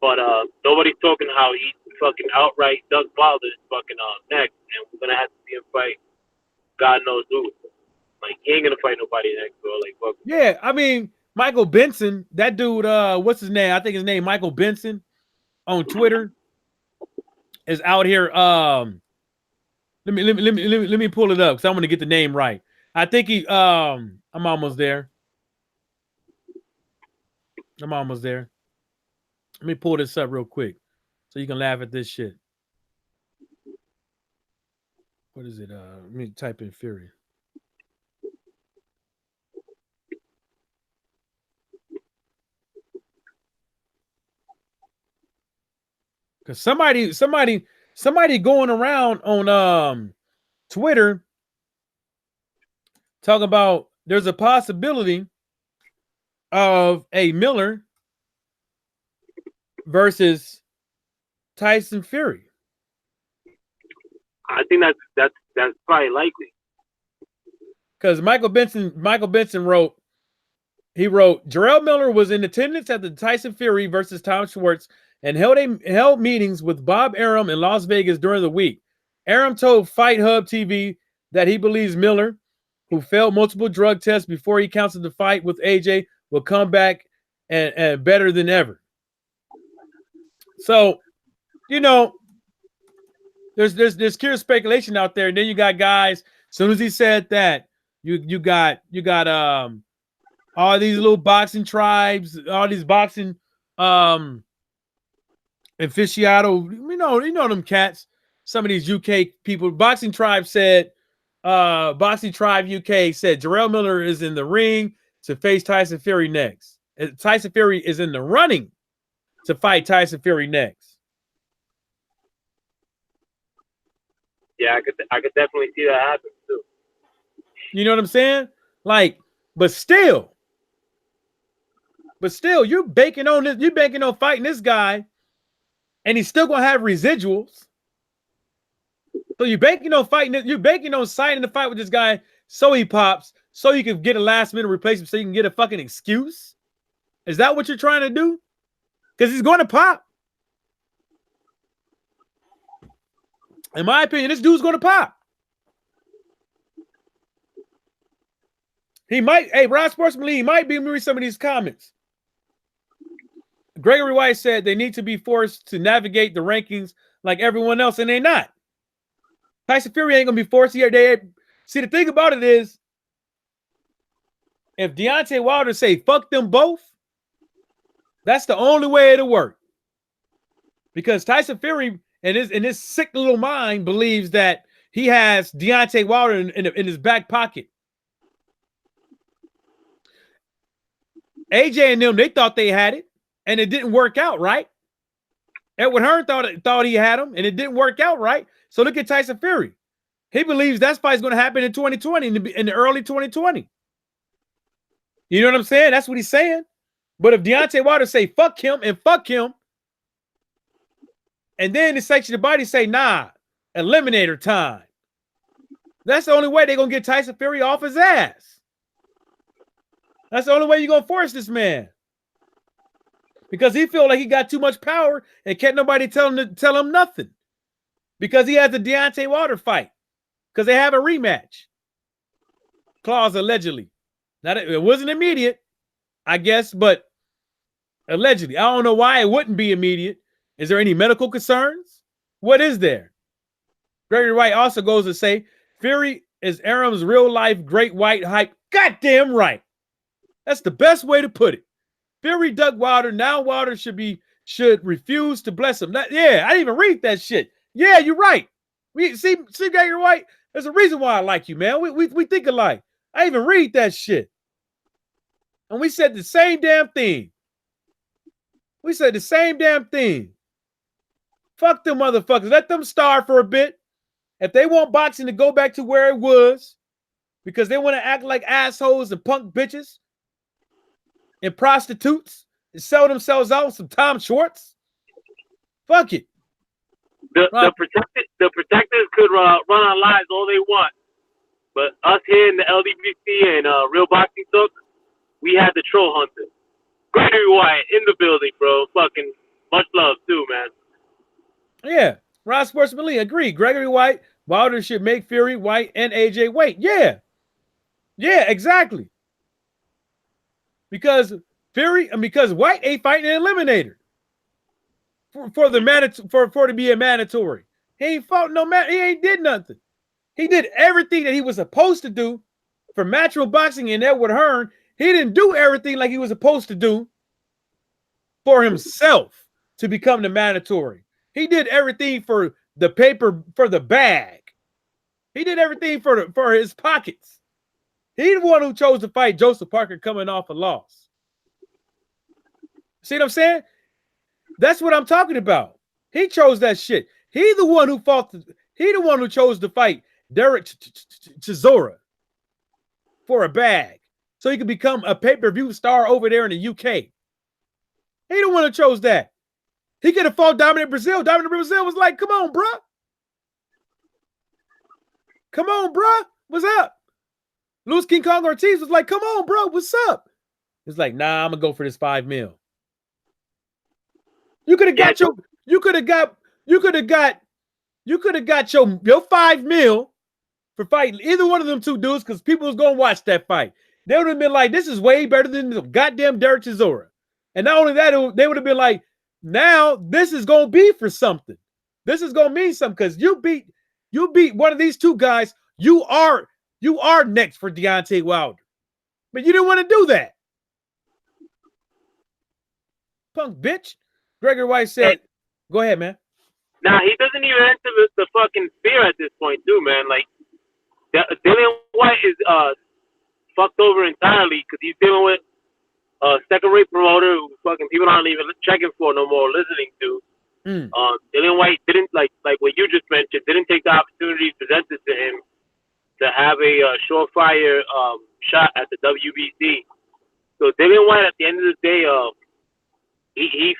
But nobody's talking how he fucking outright ducked Wilder fucking next, and we're gonna have to see him fight God knows who. Like he ain't gonna fight nobody next, bro. Like fuck.
Yeah, I mean Michael Benson, that dude, what's his name? I think his name Michael Benson on Twitter is out here. Let me pull it up because I want to get the name right. I think he I'm almost there. Let me pull this up real quick. So you can laugh at this shit. What is it? Let me type in Fury. Cause somebody going around on Twitter talking about there's a possibility of a Miller versus Tyson Fury.
I think that's probably likely.
Because Michael Benson wrote, Jarrell Miller was in attendance at the Tyson Fury versus Tom Schwarz and held meetings with Bob Arum in Las Vegas during the week. Arum told Fight Hub TV that he believes Miller, who failed multiple drug tests before he canceled the fight with AJ, will come back and better than ever. So, you know, there's curious speculation out there, and then you got guys. As soon as he said that, you got all these little boxing tribes, all these boxing aficionado, you know them cats. Some of these UK people, Boxing Tribe said, Boxing Tribe UK said Jarrell Miller is in the ring to face Tyson Fury next. Tyson Fury is in the running to fight Tyson Fury next.
Yeah, I could definitely see that happen too.
You know what I'm saying? Like, but still, you're banking on this. You're banking on fighting this guy, and he's still gonna have residuals. So you're banking on fighting it. You're banking on signing the fight with this guy so he pops, so you can get a last minute replacement, so you can get a fucking excuse. Is that what you're trying to do? Because he's going to pop. In my opinion, this dude's going to pop. He might. Hey, Rod Sportsman Lee, he might be reading some of these comments. Gregory White said they need to be forced to navigate the rankings like everyone else, and they're not. Tyson Fury ain't going to be forced here. See, the thing about it is, if Deontay Wilder say, fuck them both, that's the only way it'll work. Because Tyson Fury, in his sick little mind, believes that he has Deontay Wilder in his back pocket. AJ and them, they thought they had it, and it didn't work out, right? Edward Hearn thought he had him, and it didn't work out, right? So look at Tyson Fury. He believes that fight's going to happen in 2020, in the early 2020. You know what I'm saying? That's what he's saying. But if Deontay Wilder say fuck him, and then the section of the body say, nah, eliminator time, that's the only way they're going to get Tyson Fury off his ass. That's the only way you're going to force this man. Because he feel like he got too much power and can't nobody tell him nothing. Because he has the Deontay Wilder fight. Because they have a rematch clause, allegedly. Now, it wasn't immediate, I guess, but allegedly. I don't know why it wouldn't be immediate. Is there any medical concerns? What is there? Gregory White also goes to say, Fury is Arum's real-life great white hype. Goddamn right. That's the best way to put it. Fury dug Wilder. Now Wilder should refuse to bless him. Yeah, I didn't even read that shit. Yeah, you're right. We see, Gregory White. There's a reason why I like you, man. We think alike. I even read that shit. And we said the same damn thing. We said the same damn thing. Fuck them motherfuckers. Let them starve for a bit. If they want boxing to go back to where it was, because they want to act like assholes and punk bitches and prostitutes and sell themselves out with some Tom Schwarz, fuck it.
The protectors could run our lives all they want, but us here in the LDBC and Real Boxing Talk, we had the troll hunter. Gregory White in the building, bro. Fucking much love too, man.
Yeah, Rod Sportsman Lee agreed. Gregory White, Wilder should make Fury, White, and AJ wait. Yeah, exactly. Because White ain't fighting an eliminator for to be a mandatory. He ain't fought no man. He ain't did nothing. He did everything that he was supposed to do for Matchroom Boxing and Edward Hearn. He didn't do everything like he was supposed to do for himself to become the mandatory. He did everything for the paper, for the bag. He did everything for his pockets. He's the one who chose to fight Joseph Parker coming off a loss. See what I'm saying? That's what I'm talking about. He chose that shit. He the one who fought. He the one who chose to fight Derek Chisora for a bag, so he could become a pay-per-view star over there in the UK. He the one who chose that. He could have fought Dominic Brazil. Dominic Brazil was like, "Come on, bro. Come on, bro. What's up?" Luis King Kong Ortiz was like, "Come on, bro. What's up?" It's like, "Nah, I'm gonna go for this $5 million." You could have got your. You could have got your $5 million for fighting either one of them two dudes because people was gonna watch that fight. They would have been like, "This is way better than the goddamn Derek Chisora." And not only that, they would have been like, "Now this is gonna be for something. This is gonna mean something because you beat one of these two guys. You are next for Deontay Wilder, but you didn't want to do that, punk bitch." Gregory White said, "Go ahead, man."
Nah, he doesn't even enter the fucking sphere at this point, too, man. Like, Dillian White is fucked over entirely because he's dealing with a second-rate promoter who fucking people aren't even checking for no more, listening to. Dillian White didn't, like what you just mentioned, didn't take the opportunity presented to him to have a surefire shot at the WBC. So Dillian White, at the end of the day, he's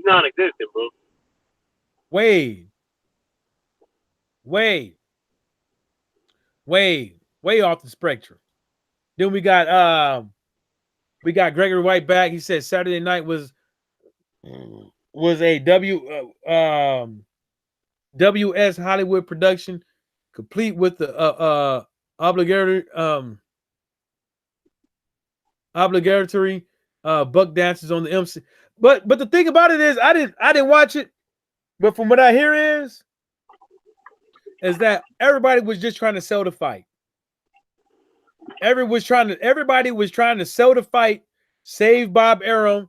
non-existent, bro.
Way off the spectrum. Then we got Gregory White back. He said Saturday night was a WS Hollywood production, complete with the obligatory buck dances on the MC. But the thing about it is, I didn't watch it, but from what I hear is that everybody was just trying to sell the fight. Everybody was trying to sell the fight, save Bob Arum,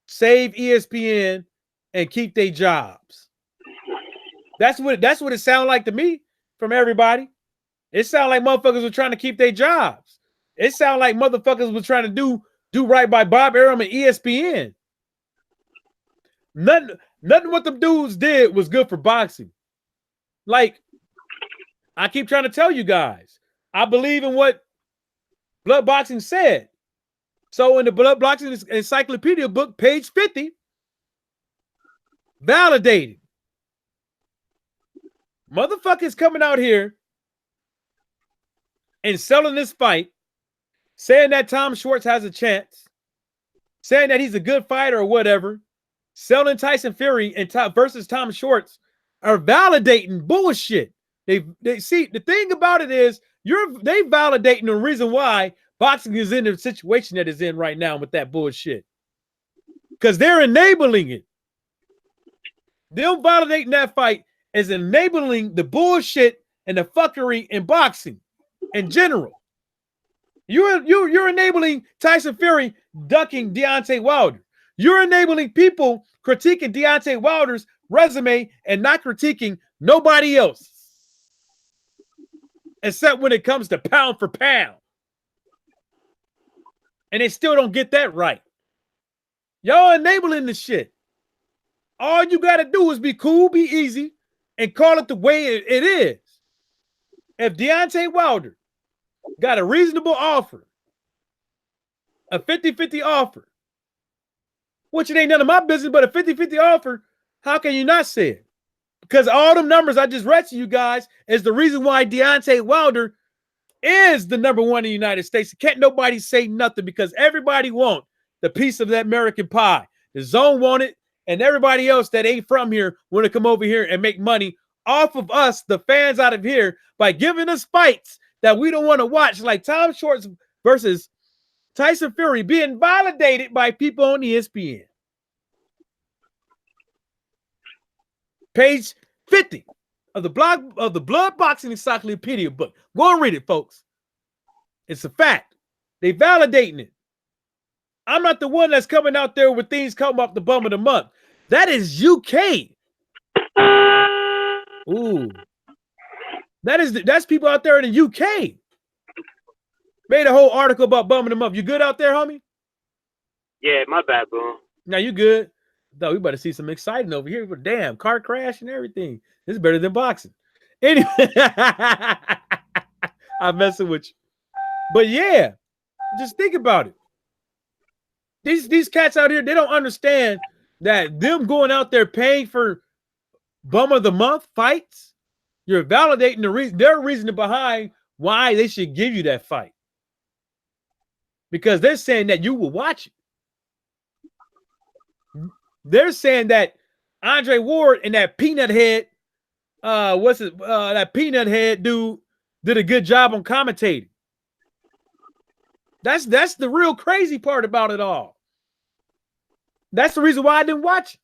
save ESPN, and keep their jobs. That's what it sounded like to me from everybody. It sounded like motherfuckers were trying to keep their jobs. It sounded like motherfuckers were trying to do right by Bob Arum and ESPN. Nothing what them dudes did was good for boxing. Like, I keep trying to tell you guys, I believe in what Blood Boxing said. So in the Blood Boxing Encyclopedia book, page 50, validated. Motherfuckers coming out here and selling this fight, saying that Tom Schwarz has a chance, saying that he's a good fighter or whatever, selling Tyson Fury versus Tom Schwarz are validating bullshit. They see, the thing about it is they validating the reason why boxing is in the situation that it's in right now with that bullshit. Because they're enabling it. Them validating that fight is enabling the bullshit and the fuckery in boxing in general. You're enabling Tyson Fury ducking Deontay Wilder. You're enabling people critiquing Deontay Wilder's resume and not critiquing nobody else. Except when it comes to pound for pound. And they still don't get that right. Y'all enabling the shit. All you got to do is be cool, be easy, and call it the way it is. If Deontay Wilder got a reasonable offer, a 50-50 offer, which it ain't none of my business, but a 50-50 offer, how can you not say it? Because all them numbers I just read to you guys is the reason why Deontay Wilder is the number one in the United States. Can't nobody say nothing because everybody want the piece of that American pie. The Zone want it, and everybody else that ain't from here want to come over here and make money off of us, the fans out of here, by giving us fights that we don't want to watch, like Tom Schwarz versus Tyson Fury being validated by people on ESPN. Page 50 of the Blood Boxing Encyclopedia book. Go and read it, folks. It's a fact. They validating it. I'm not the one that's coming out there with things coming off the bum of the month. That is UK. Ooh. That's people out there in the UK. Made a whole article about bumming them up. You good out there, homie?
Yeah, my bad, bro.
Now you good? Though we better see some exciting over here. But damn, car crash and everything. This is better than boxing. Anyway, I'm messing with you. But yeah, just think about it. These cats out here, they don't understand that them going out there paying for bum of the month fights, you're validating their reasoning behind why they should give you that fight. Because they're saying that you will watch it. They're saying that Andre Ward and that peanut head, that peanut head dude did a good job on commentating. That's the real crazy part about it all. That's the reason why I didn't watch it.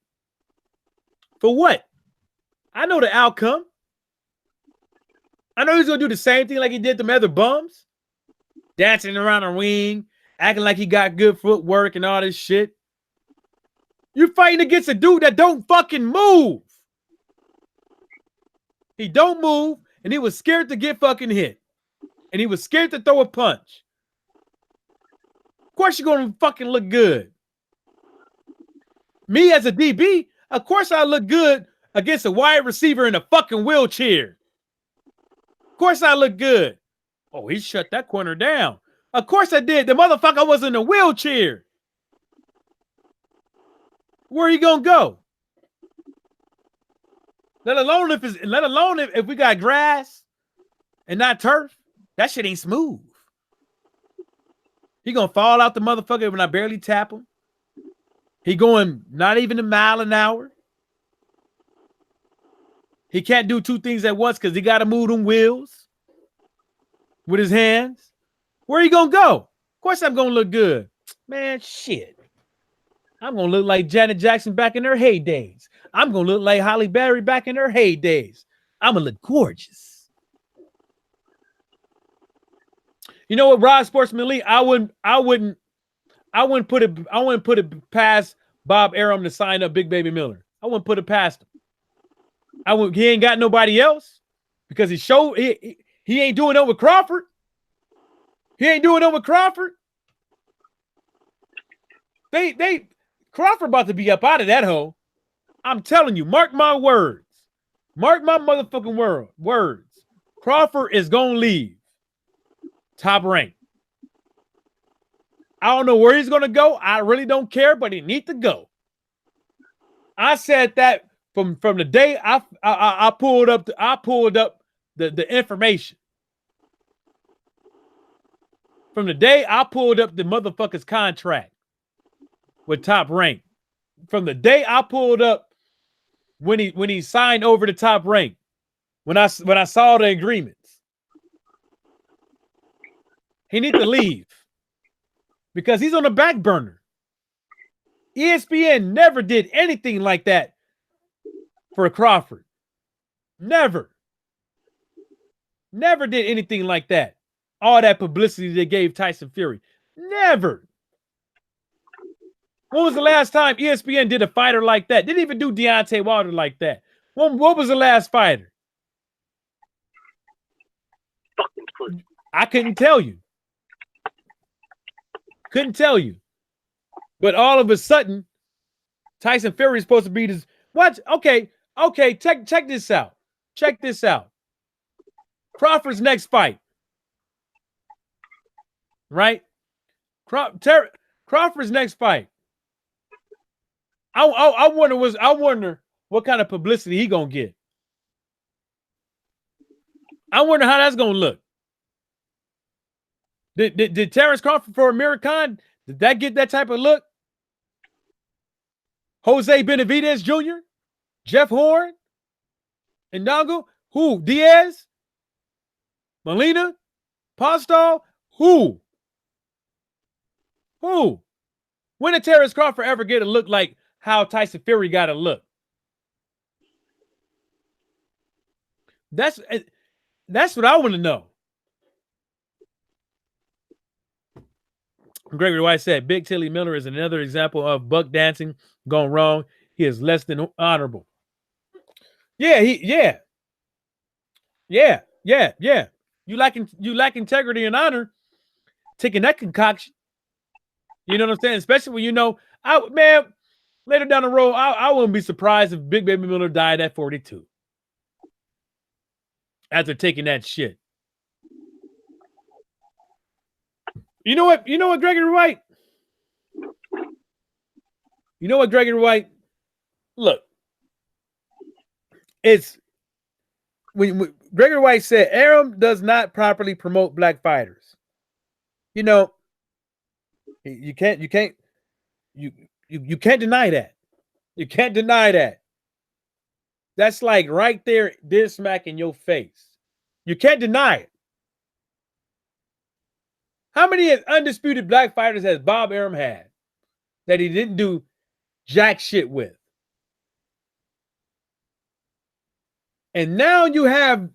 For what? I know the outcome. I know he's gonna do the same thing like he did them other bums, dancing around a ring, acting like he got good footwork and all this shit. You're fighting against a dude that don't fucking move. He don't move, and he was scared to get fucking hit. And he was scared to throw a punch. Of course you're gonna fucking look good. Me as a DB, of course I look good against a wide receiver in a fucking wheelchair. Of course I look good. Oh, he shut that corner down. Of course I did. The motherfucker was in a wheelchair. Where are you gonna go? Let alone if we got grass and not turf. That shit ain't smooth. He gonna fall out the motherfucker when I barely tap him. He going not even a mile an hour. He can't do two things at once because he got to move them wheels with his hands. Where are you going to go? Of course I'm going to look good. Man, shit. I'm going to look like Janet Jackson back in her heydays. I'm going to look like Halle Berry back in her heydays. I'm going to look gorgeous. You know what, Rod Sportsman Lee? I wouldn't put it past Bob Arum to sign up Big Baby Miller. I wouldn't put it past him. He ain't got nobody else because he ain't doing it with Crawford. He ain't doing it with Crawford. Crawford about to be up out of that hole. I'm telling you, mark my words. Mark my motherfucking words. Crawford is gonna leave. Top rank. I don't know where he's gonna go. I really don't care, but he needs to go. I said that from the day I pulled up the information. From the day I pulled up the motherfucker's contract with Top Rank. From the day I pulled up when he signed over to Top Rank. When I saw the agreements. He needs to leave. Because he's on the back burner. ESPN never did anything like that for Crawford. Never. Never did anything like that. All that publicity they gave Tyson Fury. Never. When was the last time ESPN did a fighter like that? Didn't even do Deontay Wilder like that. What was the last fighter? I couldn't tell you. Couldn't tell you. But all of a sudden, Tyson Fury is supposed to be this. What? Okay. Check this out. Check this out. Crawford's next fight. Right? Crawford's next fight. I wonder what kind of publicity he gonna get. I wonder how that's gonna look. Did Terrence Crawford for Amir Khan, did that get that type of look? Jose Benavidez Jr., Jeff Horn, Indongo, who? Diaz, Molina, Postol, who? When did Terrence Crawford ever get a look like how Tyson Fury got a look? That's what I want to know. Gregory White said, Big Tilly Miller is another example of buck dancing gone wrong. He is less than honorable. Yeah, yeah. You lack integrity and honor, taking that concoction. You know what I'm saying? Especially when you know, later down the road, I wouldn't be surprised if Big Baby Miller died at 42 after taking that shit. You know what? You know what, Gregory White? You know what, Gregory White? Look, it's when Gregory White said Arum does not properly promote black fighters. You know, you can't deny that. You can't deny that. That's like right there, this smack in your face. You can't deny it. How many undisputed black fighters has Bob Arum had that he didn't do jack shit with? And now you have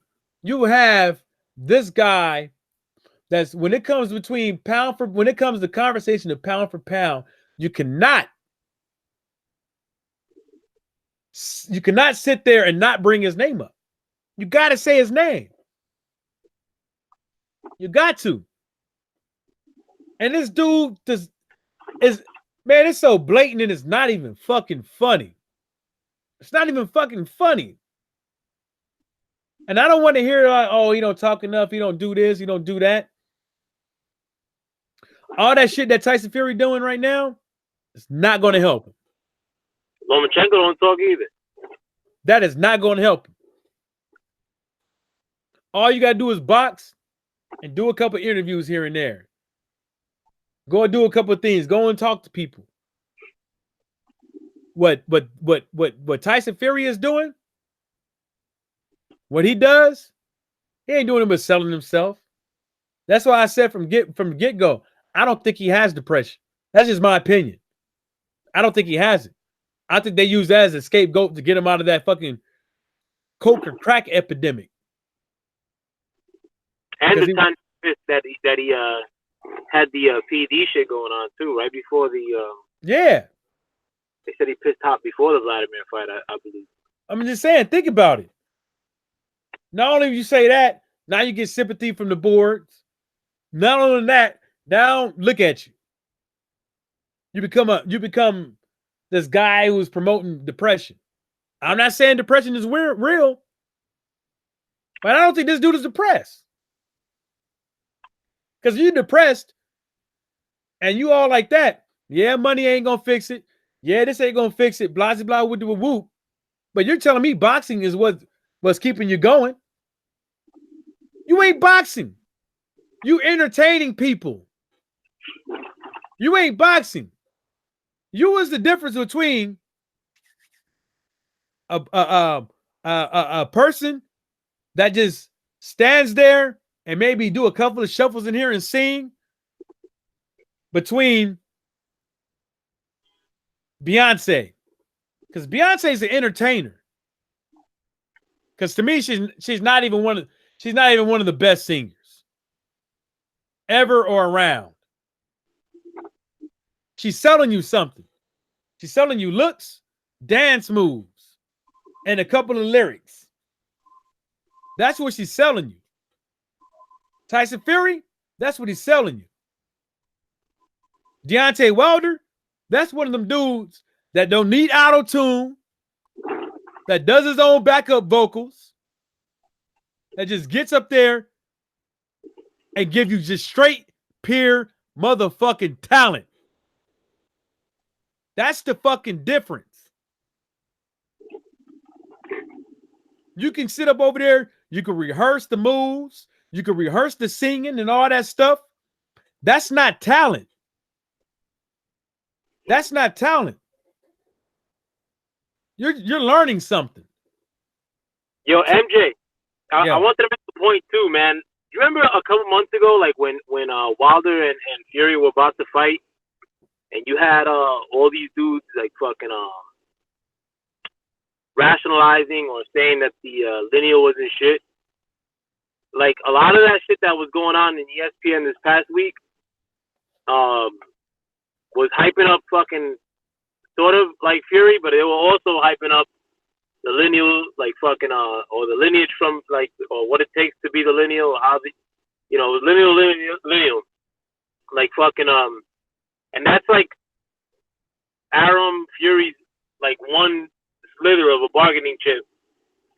this guy that's when it comes to the conversation of pound for pound, you cannot sit there and not bring his name up. You got to say his name. You got to. And this dude it's so blatant and it's not even fucking funny. It's not even fucking funny. And I don't want to hear like, oh, he don't talk enough, he don't do this, he don't do that. All that shit that Tyson Fury doing right now, it's not going to help him.
Lomachenko don't talk either.
That is not going to help him. All you got to do is box and do a couple interviews here and there. Go and do a couple of things. Go and talk to people. What Tyson Fury is doing, what he does, he ain't doing it but selling himself. That's why I said from get-go, I don't think he has depression. That's just my opinion. I don't think he has it. I think they use that as a scapegoat to get him out of that fucking coke or crack epidemic.
And the time that he had the PD shit going on too, right before the
yeah.
They said he pissed hot before the Vladimir fight, I believe.
I'm just saying, think about it. Not only do you say that, now you get sympathy from the boards. Not only that, now look at you. You become this guy who's promoting depression. I'm not saying depression is real, but I don't think this dude is depressed. Because you're depressed and you all like that. Yeah, money ain't gonna fix it. Yeah, this ain't gonna fix it. Blah, blah, blah, with the whoop. But you're telling me boxing is what's keeping you going. You ain't boxing. You entertaining people. You ain't boxing. You was the difference between a person that just stands there and maybe do a couple of shuffles in here and sing, between Beyonce, because Beyonce is an entertainer. Because to me, she's not even one of the best singers ever or around. She's selling you something. She's selling you looks, dance moves, and a couple of lyrics. That's what she's selling you. Tyson Fury, that's what he's selling you. Deontay Wilder, that's one of them dudes that don't need auto-tune, that does his own backup vocals, that just gets up there and give you just straight, pure motherfucking talent. That's the fucking difference. You can sit up over there, you can rehearse the moves, you can rehearse the singing and all that stuff. That's not talent. That's not talent. You're learning something.
Yo, MJ, I wanted to make a point too, man. You remember a couple months ago, like when Wilder and Fury were about to fight, and you had all these dudes like fucking rationalizing or saying that the lineal wasn't shit. Like a lot of that shit that was going on in ESPN this past week was hyping up fucking sort of like Fury, but they were also hyping up lineal, like fucking or the lineage from like, or what it takes to be the lineal, or how the, lineal, like fucking and that's like Arum Fury's like one slither of a bargaining chip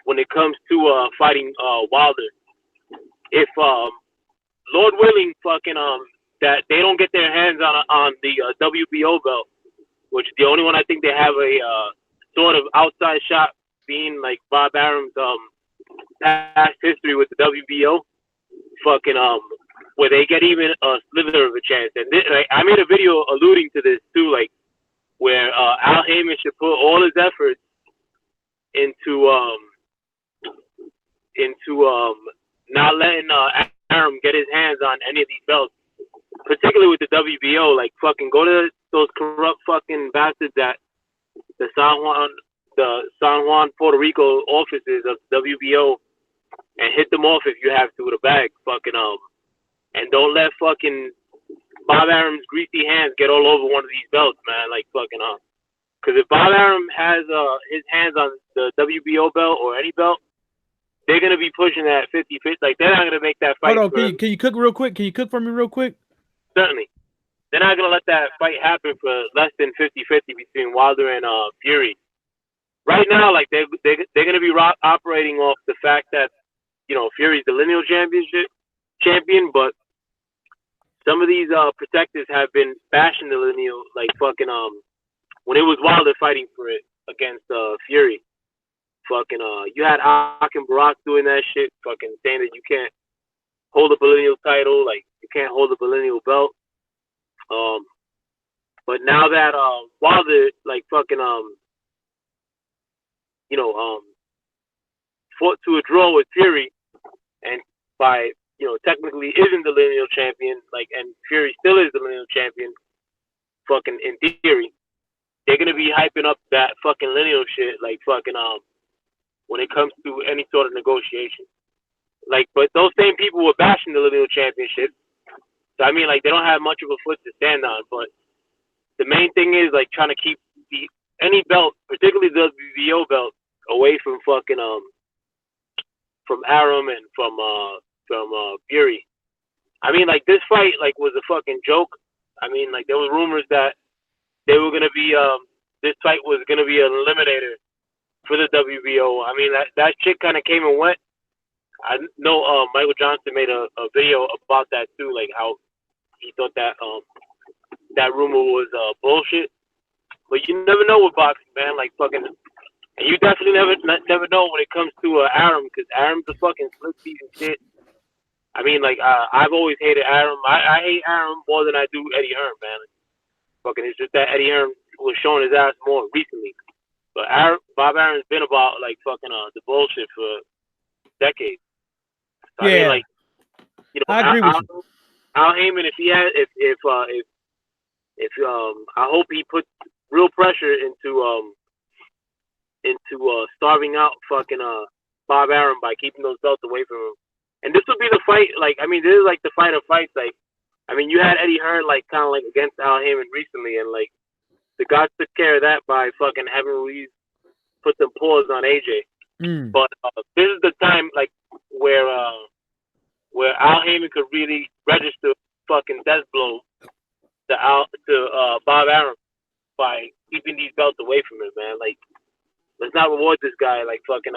when it comes to fighting Wilder. If Lord willing, fucking that they don't get their hands on the WBO belt, which is the only one I think they have a sort of outside shot, being like Bob Arum's past history with the WBO, fucking where they get even a slither of a chance. And this, like, I made a video alluding to this too, like where Al Heyman should put all his efforts into not letting Arum get his hands on any of these belts, particularly with the WBO. Like fucking go to those corrupt fucking bastards at the San Juan, Puerto Rico offices of WBO and hit them off if you have to with a bag, fucking and don't let fucking Bob Arum's greasy hands get all over one of these belts, man. Like fucking because if Bob Arum has his hands on the WBO belt or any belt, they're gonna be pushing that 50-50. Like they're not gonna make that fight.
Hold on, can you cook real quick? Can you cook for me real quick?
Certainly. They're not gonna let that fight happen for less than 50-50 between Wilder and Fury. Right now, like they're gonna be operating off the fact that Fury's the lineal champion, but some of these protectors have been bashing the lineal, like fucking when it was Wilder fighting for it against Fury. Fucking you had Akin Barak doing that shit, fucking saying that you can't hold a lineal title, like you can't hold a lineal belt. But now that Wilder like fucking fought to a draw with Fury, and by technically isn't the lineal champion, like, and Fury still is the lineal champion, fucking in theory, they're gonna be hyping up that fucking lineal shit, like fucking when it comes to any sort of negotiation. Like, but those same people were bashing the lineal championship. So I mean, like, they don't have much of a foot to stand on. But the main thing is like trying to keep any belt, particularly the WBO belt, away from fucking from Arum and from Fury. I mean, like, this fight like was a fucking joke. I mean, like, there were rumors that they were gonna be this fight was gonna be an eliminator for the WBO. I mean, that shit kind of came and went. I know Michael Johnson made a video about that too, like how he thought that that rumor was bullshit. But you never know with boxing, man. Like fucking, and you definitely never know when it comes to Arum, because Arum's a fucking slick piece of shit. I mean, like I've always hated Arum. I hate Arum more than I do Eddie Hearn, man. Fucking, it's just that Eddie Hearn was showing his ass more recently. But Bob Arum's been about like fucking the bullshit for decades. So,
yeah,
I mean, like,
I agree with you.
Al Heyman, if he has, if I hope he puts real pressure into starving out fucking Bob Arum by keeping those belts away from him. And this would be the fight. Like, I mean, this is like the fight of fights. Like, I mean, you had Eddie Hearn like kind of like against Al Heyman recently, and like the guys took care of that by fucking having Ruiz put some paws on AJ. But this is the time like where Al Heyman could really register fucking death blow to Bob Arum by keeping these belts away from him, man. Like, let's not reward this guy like fucking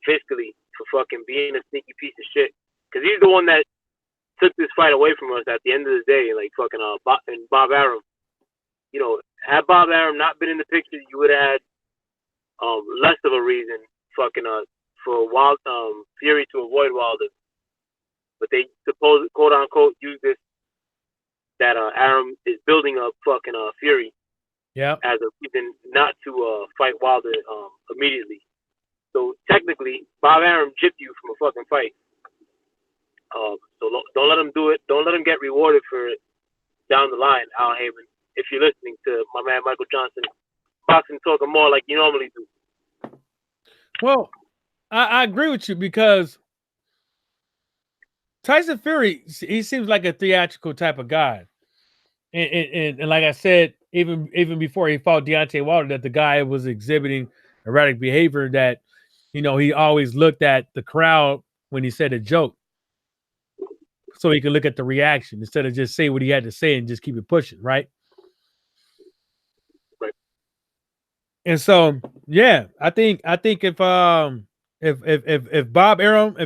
fiscally for fucking being a sneaky piece of shit, because he's the one that took this fight away from us at the end of the day. Like fucking Bob Arum. Had Bob Arum not been in the picture, you would have had less of a reason fucking for Fury to avoid Wilder. But they suppose, quote unquote, use this that Arum is building up fucking Fury, as a reason not to fight Wilder immediately. So technically, Bob Arum gypped you from a fucking fight. So don't let him do it. Don't let him get rewarded for it down the line, Al Heyman. If you're listening to my man Michael Johnson, boxing talking more like you normally do.
Well, I agree with you, because Tyson Fury, he seems like a theatrical type of guy. And like I said, even before he fought Deontay Wilder, that the guy was exhibiting erratic behavior that, he always looked at the crowd when he said a joke, so he could look at the reaction instead of just say what he had to say and just keep it pushing, right?
Right.
And so, yeah, I think if Bob Arum,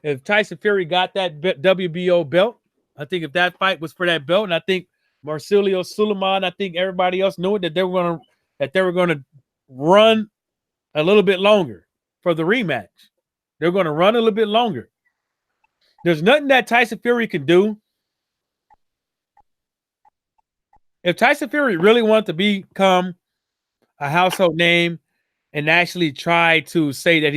if Tyson Fury got that WBO belt, I think if that fight was for that belt, and I think Marsilio Suleiman, I think everybody else knew it, that they were gonna run a little bit longer for the rematch. They're going to run a little bit longer. There's nothing that Tyson Fury can do. If Tyson Fury really wanted to become a household name and actually try to say that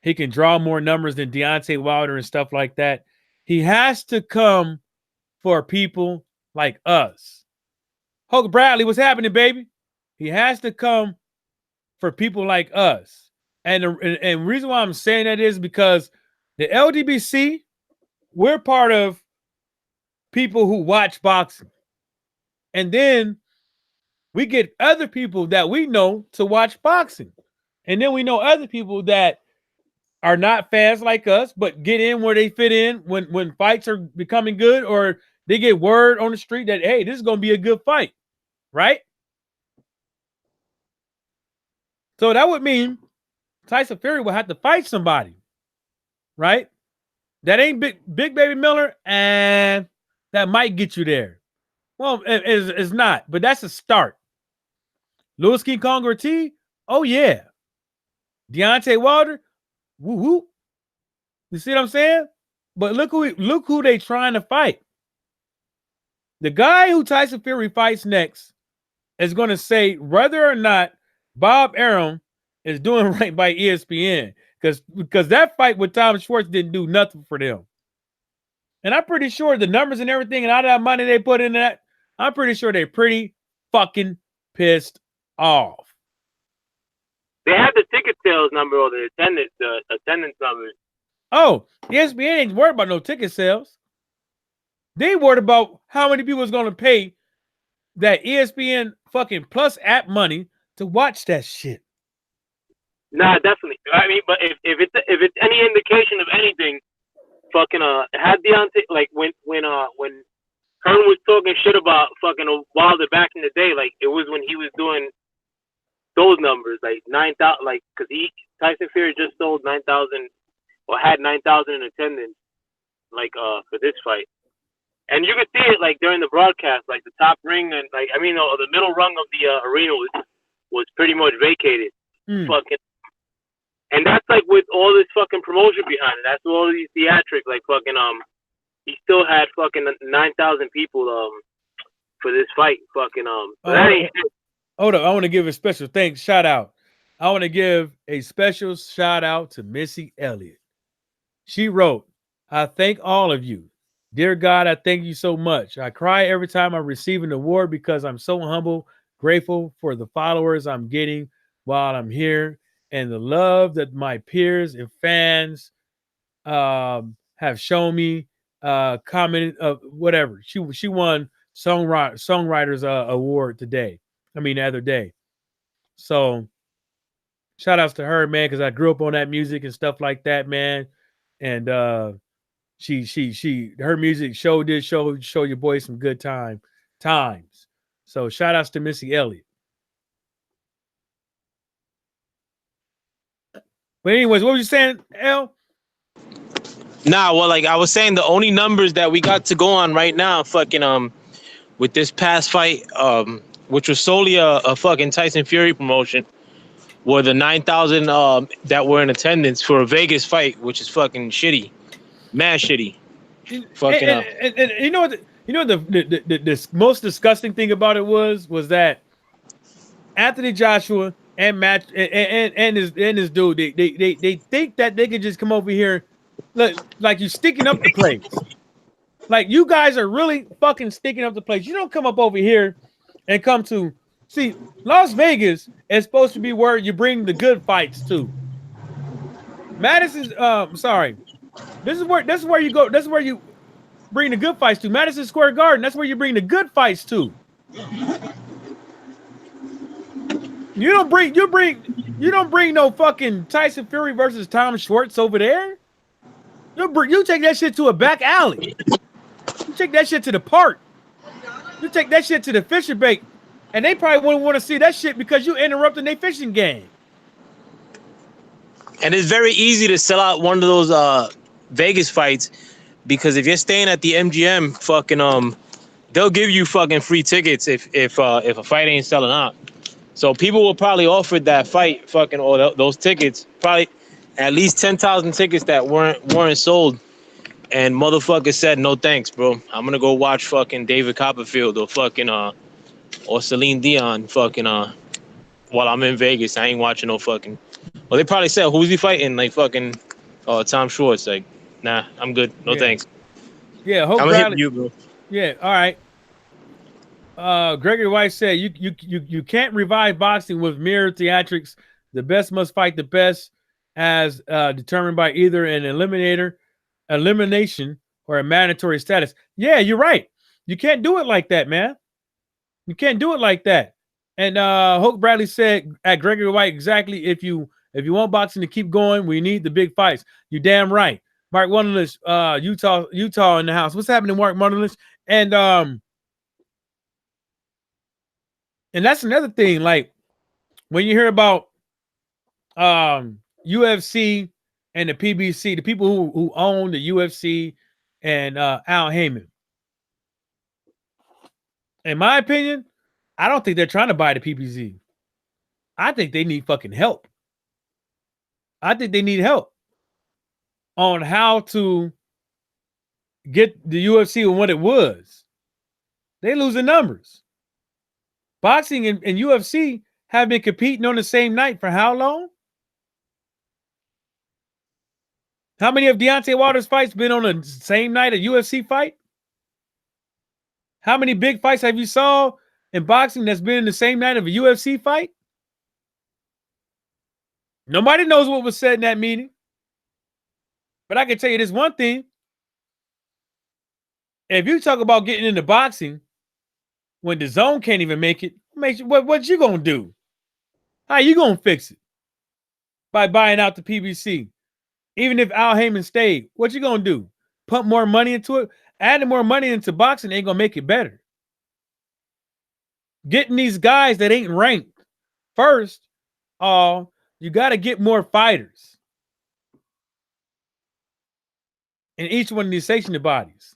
he can draw more numbers than Deontay Wilder and stuff like that, he has to come for people like us. Hogan Bradley, what's happening, baby? He has to come for people like us. And the reason why I'm saying that is because the LDBC, we're part of people who watch boxing. And then we get other people that we know to watch boxing. And then we know other people that are not fans like us, but get in where they fit in when fights are becoming good, or they get word on the street that, hey, this is going to be a good fight, right? So that would mean Tyson Fury will have to fight somebody, right? That ain't Big Baby Miller, and that might get you there. Well, it's not, but that's a start. Louis King Kong Ortiz, oh yeah. Deontay Wilder, woo woo. You see what I'm saying? But look who they trying to fight. The guy who Tyson Fury fights next is going to say whether or not Bob Arum is doing right by ESPN, because that fight with Tom Schwarz didn't do nothing for them. And I'm pretty sure the numbers and everything and all that money they put in that, I'm pretty sure they're pretty fucking pissed off.
They have the ticket sales number or the attendance numbers.
Oh, ESPN ain't worried about no ticket sales. They worried about how many people is going to pay that ESPN fucking Plus app money to watch that shit.
Nah, definitely. I mean, but if it's any indication of anything, fucking had Deontay, like when Hearn was talking shit about fucking Wilder back in the day, like it was when he was doing those numbers, like 9,000, like because Tyson Fury just sold 9,000 or had 9,000 in attendance, like for this fight, and you could see it like during the broadcast, like the top ring and like the middle rung of the arena was pretty much vacated, fucking. And that's like with all this fucking promotion behind it. That's all these theatrics, like fucking he still had fucking 9,000 people for this fight, fucking that ain't shit.
Hold up, I want to give a special thanks, shout out. I want to give a special shout out to Missy Elliott. She wrote, "I thank all of you. Dear God, I thank you so much. I cry every time I receive an award because I'm so humble, grateful for the followers I'm getting while I'm here, and the love that my peers and fans have shown me." Commented whatever. She won songwriters award today. The other day. So shout outs to her, man, because I grew up on that music and stuff like that, man. And her music show your boy some good times. So shout outs to Missy Elliott. But anyways, what were you saying, L?
Nah, well, like I was saying, the only numbers that we got to go on right now, fucking with this past fight, which was solely a fucking Tyson Fury promotion, were the 9,000 that were in attendance for a Vegas fight, which is fucking shitty, mad shitty. Fucking
and you know what? The most disgusting thing about it was that Anthony Joshua and Matt and his dude, they think that they could just come over here. Like you're sticking up the place. Like you guys are really fucking sticking up the place. You don't come up over here and come to see Las Vegas is supposed to be where you bring the good fights to. Madison's sorry. This is where you go. This is where you bring the good fights to. Madison Square Garden. That's where you bring the good fights to. You bring You don't bring no fucking Tyson Fury versus Tom Schwarz over there. You take that shit to a back alley. You take that shit to the park. You take that shit to the Fisher Bait. And they probably wouldn't want to see that shit because you interrupting their fishing game.
And it's very easy to sell out one of those Vegas fights because if you're staying at the MGM, fucking they'll give you fucking free tickets if a fight ain't selling out. So people will probably offer that fight fucking or those tickets, probably at least 10,000 tickets that weren't sold. And motherfucker said, no thanks, bro. I'm gonna go watch fucking David Copperfield or fucking or Celine Dion fucking while I'm in Vegas. I ain't watching no fucking. Well, they probably said, who's he fighting? Like fucking Tom Schwarz. Like, nah, I'm good. No thanks.
Yeah, Hope
I'm
Bradley.
hitting you, bro.
Yeah, all right. Gregory White said you can't revive boxing with mere theatrics. The best must fight the best, as determined by either an elimination, or a mandatory status. Yeah, you're right. You can't do it like that, man. You can't do it like that. And Hope Bradley said at Gregory White, exactly. If you want boxing to keep going, we need the big fights. You damn right. Mark Wunderlich, Utah in the house. What's happening, Mark Wunderlich? And that's another thing. Like when you hear about UFC and the PBC, the people who own the UFC and Al Heyman. In my opinion, I don't think they're trying to buy the PBC. I think they need fucking help. I think they need help on how to get the UFC and what it was. They losing numbers. Boxing and UFC have been competing on the same night for how long? How many of Deontay Wilder's fights been on the same night a UFC fight? How many big fights have you saw in boxing that's been in the same night of a UFC fight? Nobody knows what was said in that meeting. But I can tell you this one thing. If you talk about getting into boxing when the zone can't even make it, what you gonna do? How you gonna fix it? By buying out the PBC. Even if Al Heyman stayed, what you gonna do? Pump more money into it? Adding more money into boxing ain't gonna make it better. Getting these guys that ain't ranked first, you got to get more fighters in each one of these sanctioning bodies,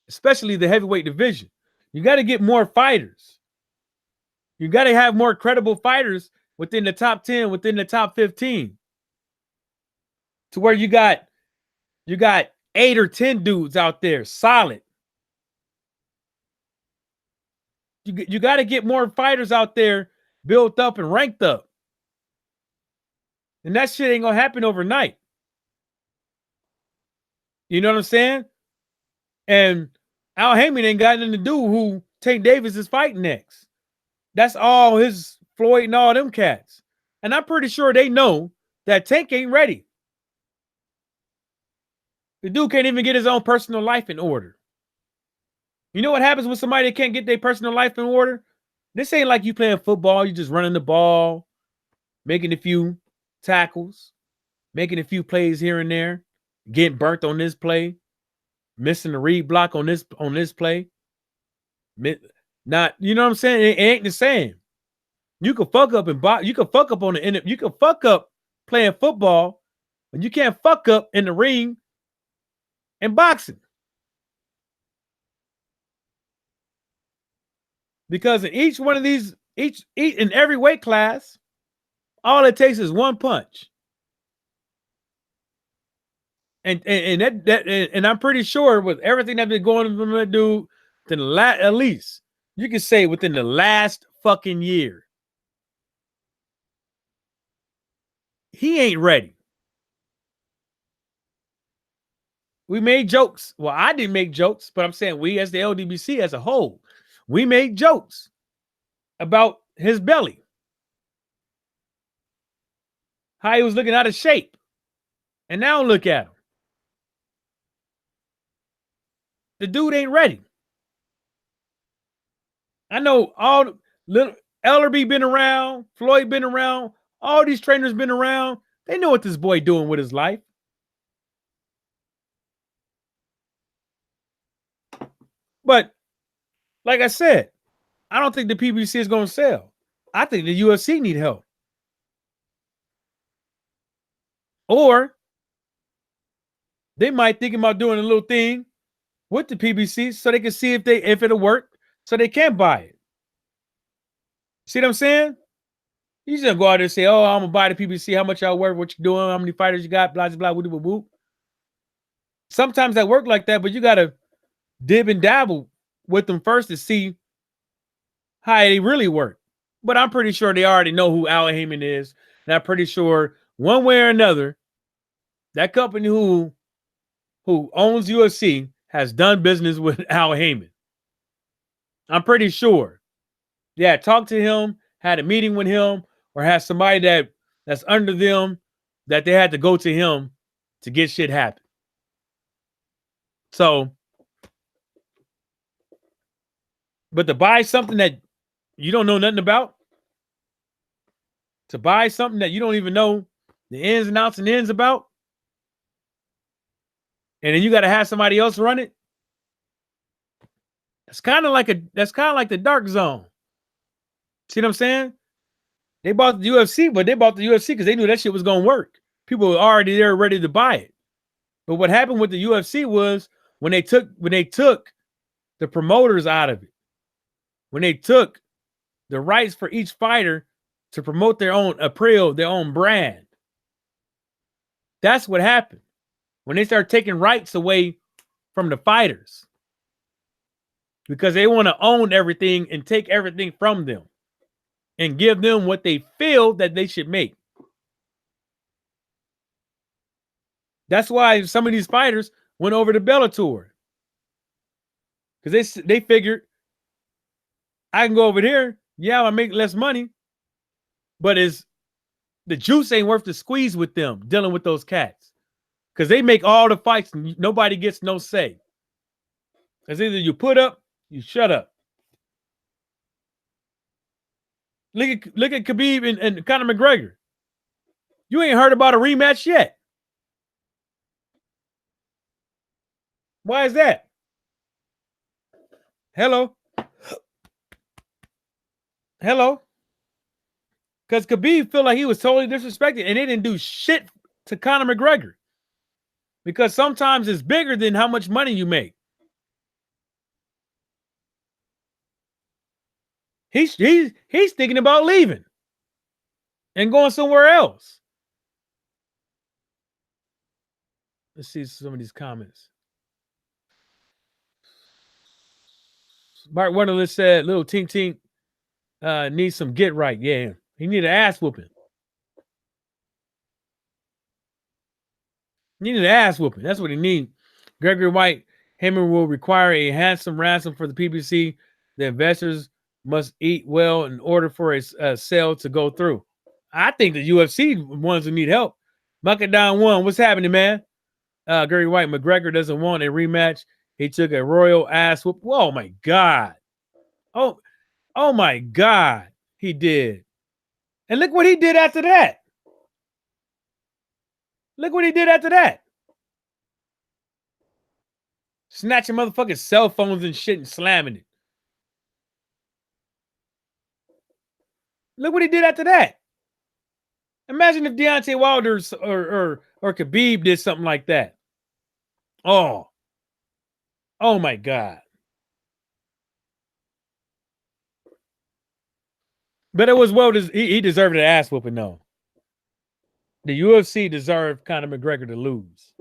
especially the heavyweight division. You got to get more fighters. You got to have more credible fighters within the top 10, within the top 15, to where you got 8 or 10 dudes out there solid. You got to get more fighters out there built up and ranked up. And that shit ain't going to happen overnight. You know what I'm saying? And Al Heyman ain't got nothing to do who Tank Davis is fighting next. That's all his Floyd and all them cats. And I'm pretty sure they know that Tank ain't ready. The dude can't even get his own personal life in order. You know what happens when somebody can't get their personal life in order? This ain't like you playing football. You just running the ball, making a few tackles, making a few plays here and there, getting burnt on this play, missing the read block on this play. Not, you know what I'm saying? It ain't the same. You can fuck up you can fuck up on the end. You can fuck up playing football, but you can't fuck up in the ring and boxing. Because in each one of these, in every weight class, all it takes is one punch. And I'm pretty sure with everything that's been going on from that dude, at least you can say within the last fucking year, he ain't ready. We made jokes. Well, I didn't make jokes, but I'm saying we as the LDBC as a whole, we made jokes about his belly. How he was looking out of shape. And now look at him. The dude ain't ready. I know all little Ellerby been around, Floyd been around, All these trainers been around. They know what this boy doing with his life. But like I said, I don't think the PBC is going to sell. I think the UFC need help. Or they might think about doing a little thing with the PBC so they can see if it'll work, so they can buy it. See what I'm saying? You just go out there and say, "Oh, I'm gonna buy the PBC. How much y'all work? What you doing? How many fighters you got? Blah blah blah. Whoop, whoop, whoop." Sometimes that work like that, but you gotta dib and dabble with them first to see how they really work. But I'm pretty sure they already know who Al Heyman is, and I'm pretty sure one way or another, that company who owns UFC has done business with Al Heyman. I'm pretty sure. Yeah, talk to him, had a meeting with him, or has somebody that's under them that they had to go to him to get shit happen. So, but to buy something that you don't know nothing about, to buy something that you don't even know the ins and outs and ends about, and then you got to have somebody else run it. That's kind of like the dark zone. See what I'm saying? They bought the UFC, but they bought the UFC because they knew that shit was gonna work. People were already there ready to buy it. But what happened with the UFC was when they took the promoters out of it, when they took the rights for each fighter to promote their own apparel, their own brand. That's what happened. When they start taking rights away from the fighters. Because they want to own everything and take everything from them and give them what they feel that they should make. That's why some of these fighters went over to Bellator. Because they figured, I can go over here. Yeah, I make less money. But the juice ain't worth the squeeze with them, dealing with those cats. Because they make all the fights and nobody gets no say. Because either you put up, you shut up. Look at Khabib and Conor McGregor. You ain't heard about a rematch yet. Why is that? Hello? Because Khabib felt like he was totally disrespected and they didn't do shit to Conor McGregor. Because sometimes it's bigger than how much money you make. He's thinking about leaving and going somewhere else. Let's see some of these comments. Mark Wonderlist said, "Little Tink Tink needs some get right." Yeah, he need an ass whooping. He need an ass whooping. That's what he need. Gregory White, Heyman will require a handsome ransom for the PBC. The investors must eat well in order for a sale to go through. I think the UFC ones who need help. Muck it down one. What's happening, man? Gregory White, McGregor doesn't want a rematch. He took a royal ass whoop. Oh my God. Oh my God. He did. And look what he did after that. Snatching motherfucking cell phones and shit and slamming it. Look what he did after that. Imagine if Deontay Wilder or Khabib did something like that. Oh my God. But it was he deserved an ass whooping though. The UFC deserved Conor McGregor to lose.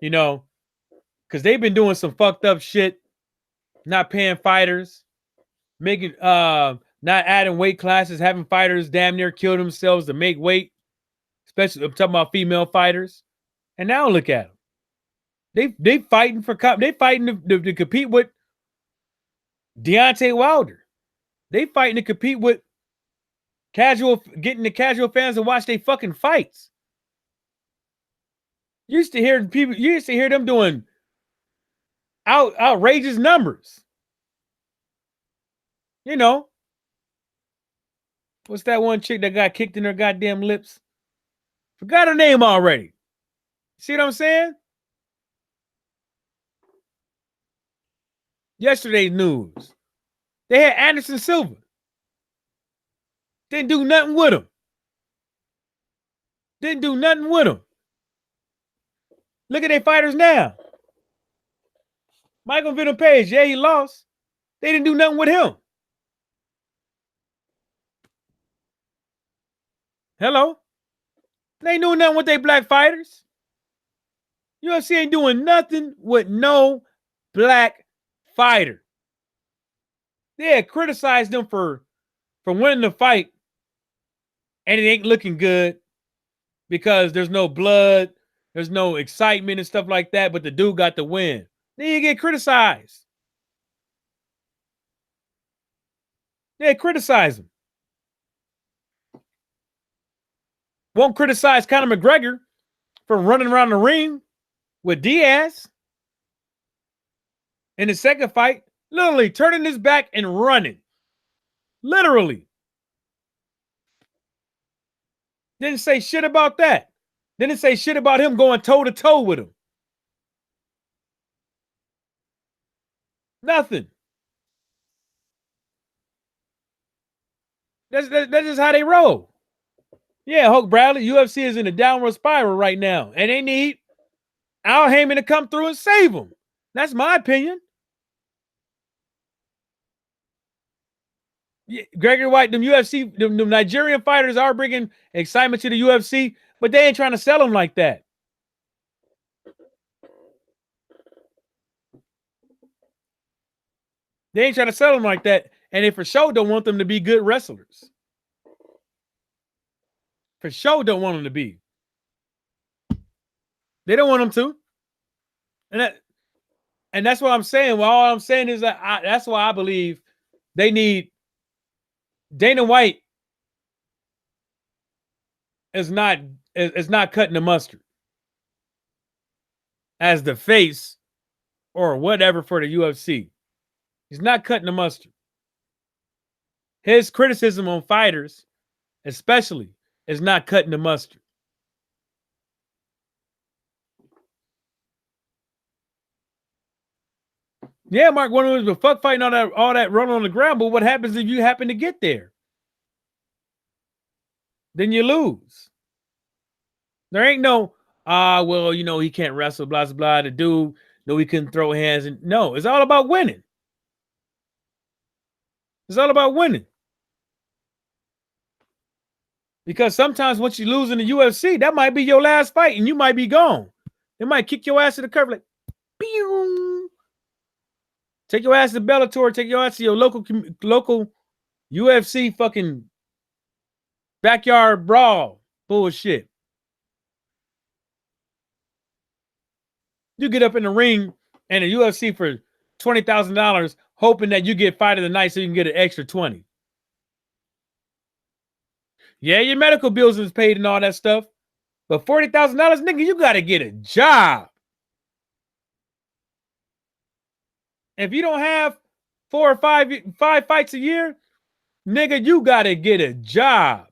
You know, because they've been doing some fucked up shit, not paying fighters, making not adding weight classes, having fighters damn near kill themselves to make weight. Especially I'm talking about female fighters. And now look at them. They fighting to compete with Deontay Wilder. They fighting to compete with getting the casual fans to watch they fucking fights. You used to hear them doing outrageous numbers. You know. What's that one chick that got kicked in her goddamn lips? Forgot her name already. See what I'm saying? Yesterday's news. They had Anderson Silva. Didn't do nothing with him. Didn't do nothing with him. Look at their fighters now. Michael Venom Page, yeah, he lost. They didn't do nothing with him. Hello? They ain't doing nothing with their black fighters. UFC ain't doing nothing with no black fighter. They had criticized them for winning the fight, and it ain't looking good because there's no blood, there's no excitement and stuff like that, but the dude got the win. Then you get criticized. They criticize him. Won't criticize Conor McGregor for running around the ring with Diaz in the second fight, literally turning his back and running. Literally. Didn't say shit about that. Didn't say shit about him going toe-to-toe with him. Nothing. That's just how they roll. Yeah, Hulk Bradley, UFC is in a downward spiral right now, and they need Al Heyman to come through and save them. That's my opinion. Yeah, Gregory White, them UFC, them Nigerian fighters are bringing excitement to the UFC, but they ain't trying to sell them like that. They ain't trying to sell them like that, and they for sure don't want them to be good wrestlers. For sure don't want them to be. They don't want them to. And that's what I'm saying. Well, all I'm saying is that that's why I believe they need Dana White is not cutting the mustard as the face or whatever for the UFC. He's not cutting the mustard. His criticism on fighters, especially, is not cutting the mustard. Yeah, Mark, one of those, fuck fighting all that run on the ground, but what happens if you happen to get there? Then you lose. There ain't no, well, you know, he can't wrestle, blah, blah, blah. The dude, no, he couldn't throw hands. And no, it's all about winning. It's all about winning. Because sometimes once you lose in the UFC, that might be your last fight and you might be gone. They might kick your ass to the curb like, pew. Take your ass to Bellator, take your ass to your local UFC fucking backyard brawl bullshit. You get up in the ring and the UFC for $20,000, hoping that you get fight of the night so you can get an extra 20. Yeah, your medical bills is paid and all that stuff, but $40,000, nigga, you gotta get a job. If you don't have 4 or 5 fights a year, nigga, you gotta get a job.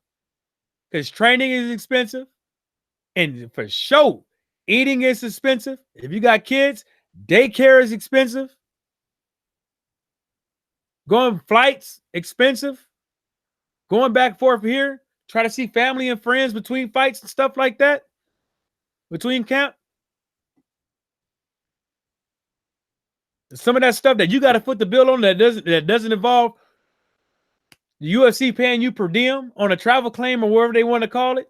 Because training is expensive. And for sure, eating is expensive. If you got kids, daycare is expensive. Going flights, expensive. Going back and forth here, try to see family and friends between fights and stuff like that. Between camp. Some of that stuff that you got to foot the bill on that doesn't involve the UFC paying you per diem on a travel claim or whatever they want to call it.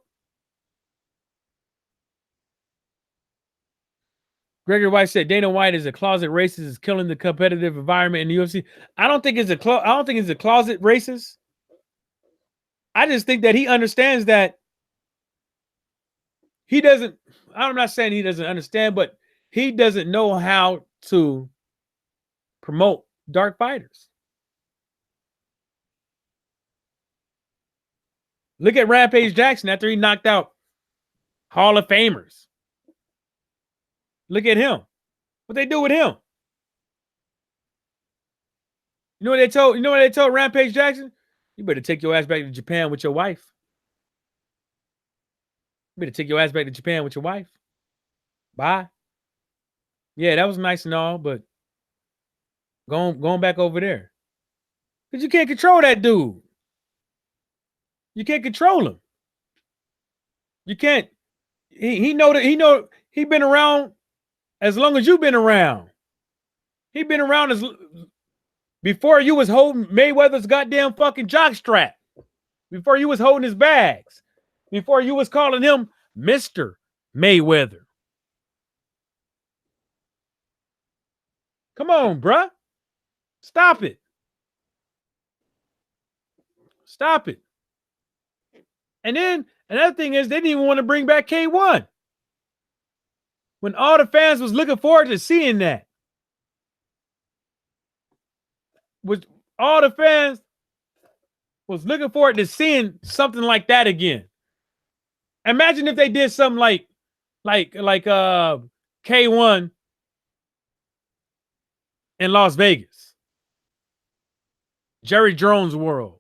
Gregory White said Dana White is a closet racist, is killing the competitive environment in the UFC. I don't think it's a closet racist. I just think that he understands that he doesn't. I'm not saying he doesn't understand, but he doesn't know how to promote dark fighters. Look at Rampage Jackson after he knocked out Hall of Famers. Look at him. What they do with him? You know what they told Rampage Jackson? You better take your ass back to Japan with your wife. You better take your ass back to Japan with your wife. Bye. Yeah, that was nice and all, but going back over there. Because you can't control that dude. You can't control him. You can't. He been around as long as you've been around. He been around as before you was holding Mayweather's goddamn fucking jockstrap. Before you was holding his bags. Before you was calling him Mr. Mayweather. Come on, bruh. Stop it. Stop it. And then another thing is they didn't even want to bring back K1. When all the fans was looking forward to seeing that. With all the fans was looking forward to seeing something like that again. Imagine if they did something like K1 in Las Vegas. Jerry Jones World.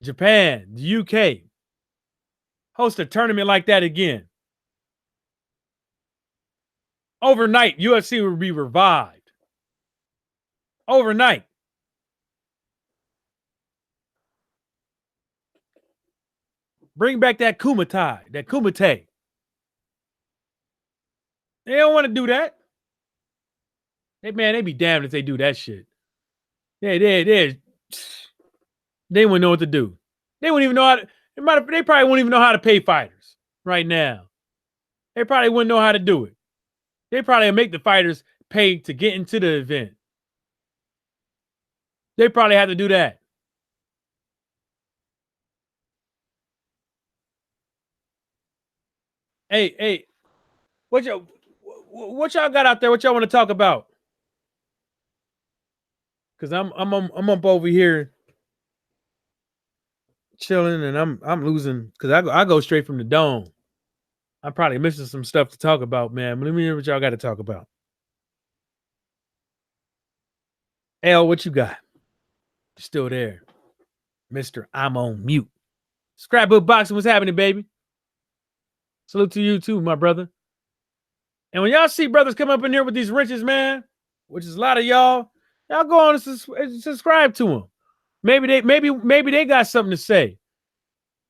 Japan, the UK. Host a tournament like that again. Overnight, UFC would be revived. Overnight. Bring back that Kumite. They don't want to do that. Hey, man, they be damned if they do that shit. They wouldn't know what to do. They wouldn't even know how to. They probably wouldn't even know how to pay fighters right now. They probably wouldn't know how to do it. They probably make the fighters pay to get into the event. They probably have to do that. Hey, what y'all got out there? What y'all want to talk about? Because I'm up over here chilling, and I'm losing because I go straight from the dome. I'm probably missing some stuff to talk about, man. But let me hear what y'all got to talk about. L, what you got? You're still there, Mister. I'm on mute. Scrapbook boxing, what's happening, baby? Salute to you too, my brother. And when y'all see brothers come up in here with these wrenches, man, which is a lot of y'all go on and subscribe to them. Maybe they got something to say.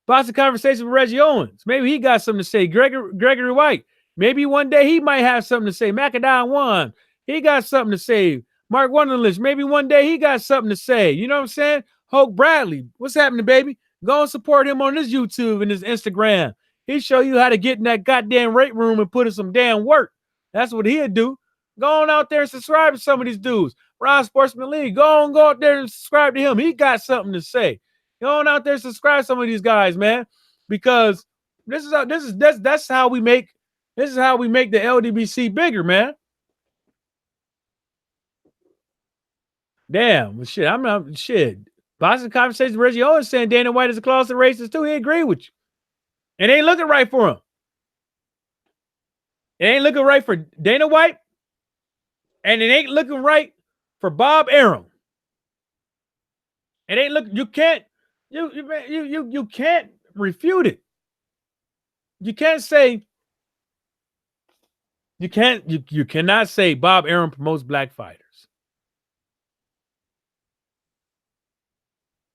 Boxing Conversation with Reggie Owens. Maybe he got something to say. Gregory White. Maybe one day he might have something to say. Macadon One. He got something to say. Mark Wonderlich. Maybe one day he got something to say. You know what I'm saying? Hoke Bradley. What's happening, baby? Go and support him on his YouTube and his Instagram. He show you how to get in that goddamn rate room and put in some damn work. That's what he'd do. Go on out there and subscribe to some of these dudes. Ron Sportsman League. Go out there and subscribe to him. He got something to say. Go on out there and subscribe to some of these guys, man. Because that's how we make the LDBC bigger, man. Damn, well, shit. I'm not shit. Boxing Conversation with Reggie Owens saying Dana White is a closet racist too. He agreed with you. It ain't looking right for him. It ain't looking right for Dana White. And it ain't looking right for Bob Arum. It ain't look. You can't refute it. You can't say. You cannot say Bob Arum promotes black fighters.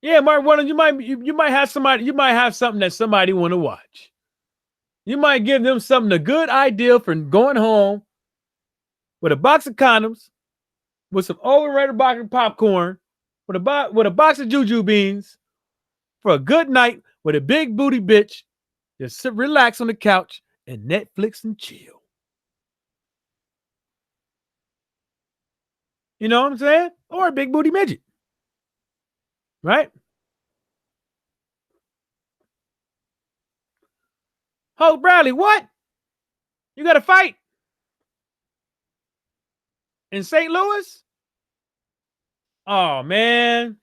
Yeah, Mark Warner, you might have something that somebody want to watch. You might give them something, a good idea for going home with a box of condoms, with some overrated box of popcorn, with a box of juju beans, for a good night with a big booty bitch. Just sit, relax on the couch and Netflix and chill. You know what I'm saying? Or a big booty midget. Right? Hope Bradley, what? You got to fight? In St. Louis? Oh, man.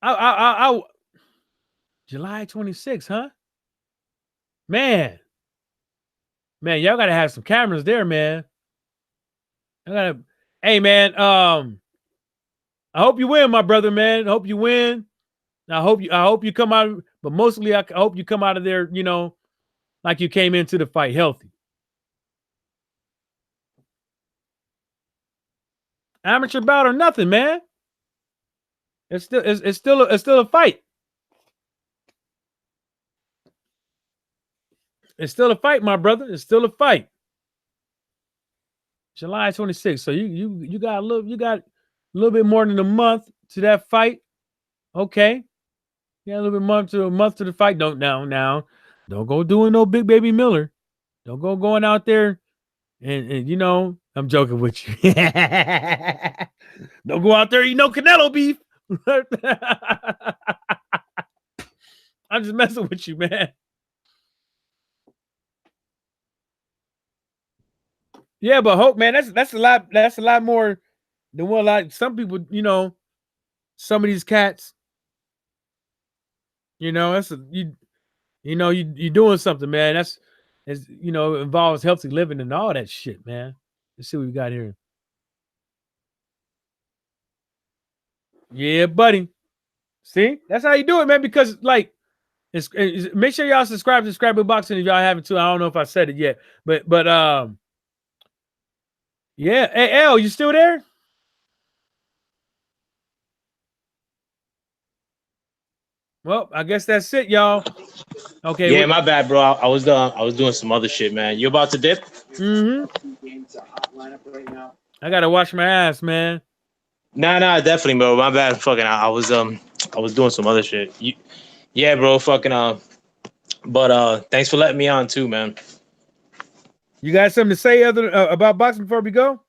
I July 26th, huh? Man, y'all got to have some cameras there, man. Hey, man, I hope you win, my brother, man. I hope you win. I hope you come out, but mostly I hope you come out of there, like you came into the fight healthy. Amateur bout or nothing, man. It's still a fight. It's still a fight, my brother. It's still a fight. July 26th. So you got a little bit more than a month to that fight. Okay. Yeah, a little bit a month to the fight. Don't go doing no Big Baby Miller. Don't go going out there and I'm joking with you. Don't go out there eat no Canelo beef. I'm just messing with you, man. Yeah, but hope, man, that's a lot more than what like some people, some of these cats, that's you doing something, man. Involves healthy living and all that shit, man. Let's see what we got here. Yeah, buddy. See, that's how you do it, man. Because like, make sure y'all subscribe to Scrapbook Boxing if y'all haven't too. I don't know if I said it yet, but yeah. Hey, L, you still there? Well, I guess that's it, y'all. Okay.
Yeah, my bad, bro. I was doing some other shit, man. You about to dip?
Mm-hmm. I gotta wash my ass, man.
Nah, definitely, bro. My bad. Fucking, I was doing some other shit. Yeah, bro. Fucking, but thanks for letting me on too, man.
You got something to say about boxing before we go?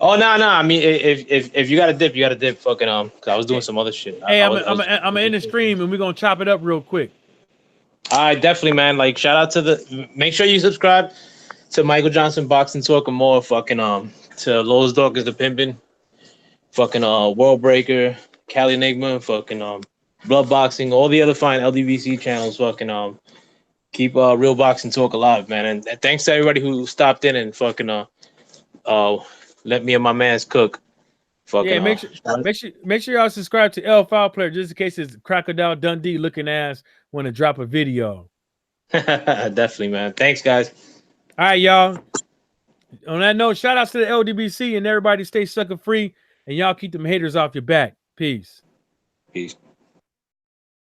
Oh no. I mean, if you got to dip, you got to dip. Fucking, cause I was doing some other shit.
Hey, I'm in the stream and we're gonna chop it up real quick.
All right, definitely, man. Like, shout out to make sure you subscribe to Michael Johnson Boxing Talk and more. Fucking, to Lowe's Dog is the Pimpin'. Fucking, World Breaker, Cali Enigma, fucking, Blood Boxing, all the other fine LDVC channels. Fucking, keep Real Boxing Talk alive, man. And thanks to everybody who stopped in and fucking, let me and my man's cook. Fucking,
yeah, make sure y'all subscribe to L File Player just in case his Crocodile Dundee looking ass want to drop a video.
Definitely, man. Thanks, guys.
All right, y'all. On that note, shout outs to the LDBC and everybody stay sucker free and y'all keep them haters off your back. Peace.
Peace.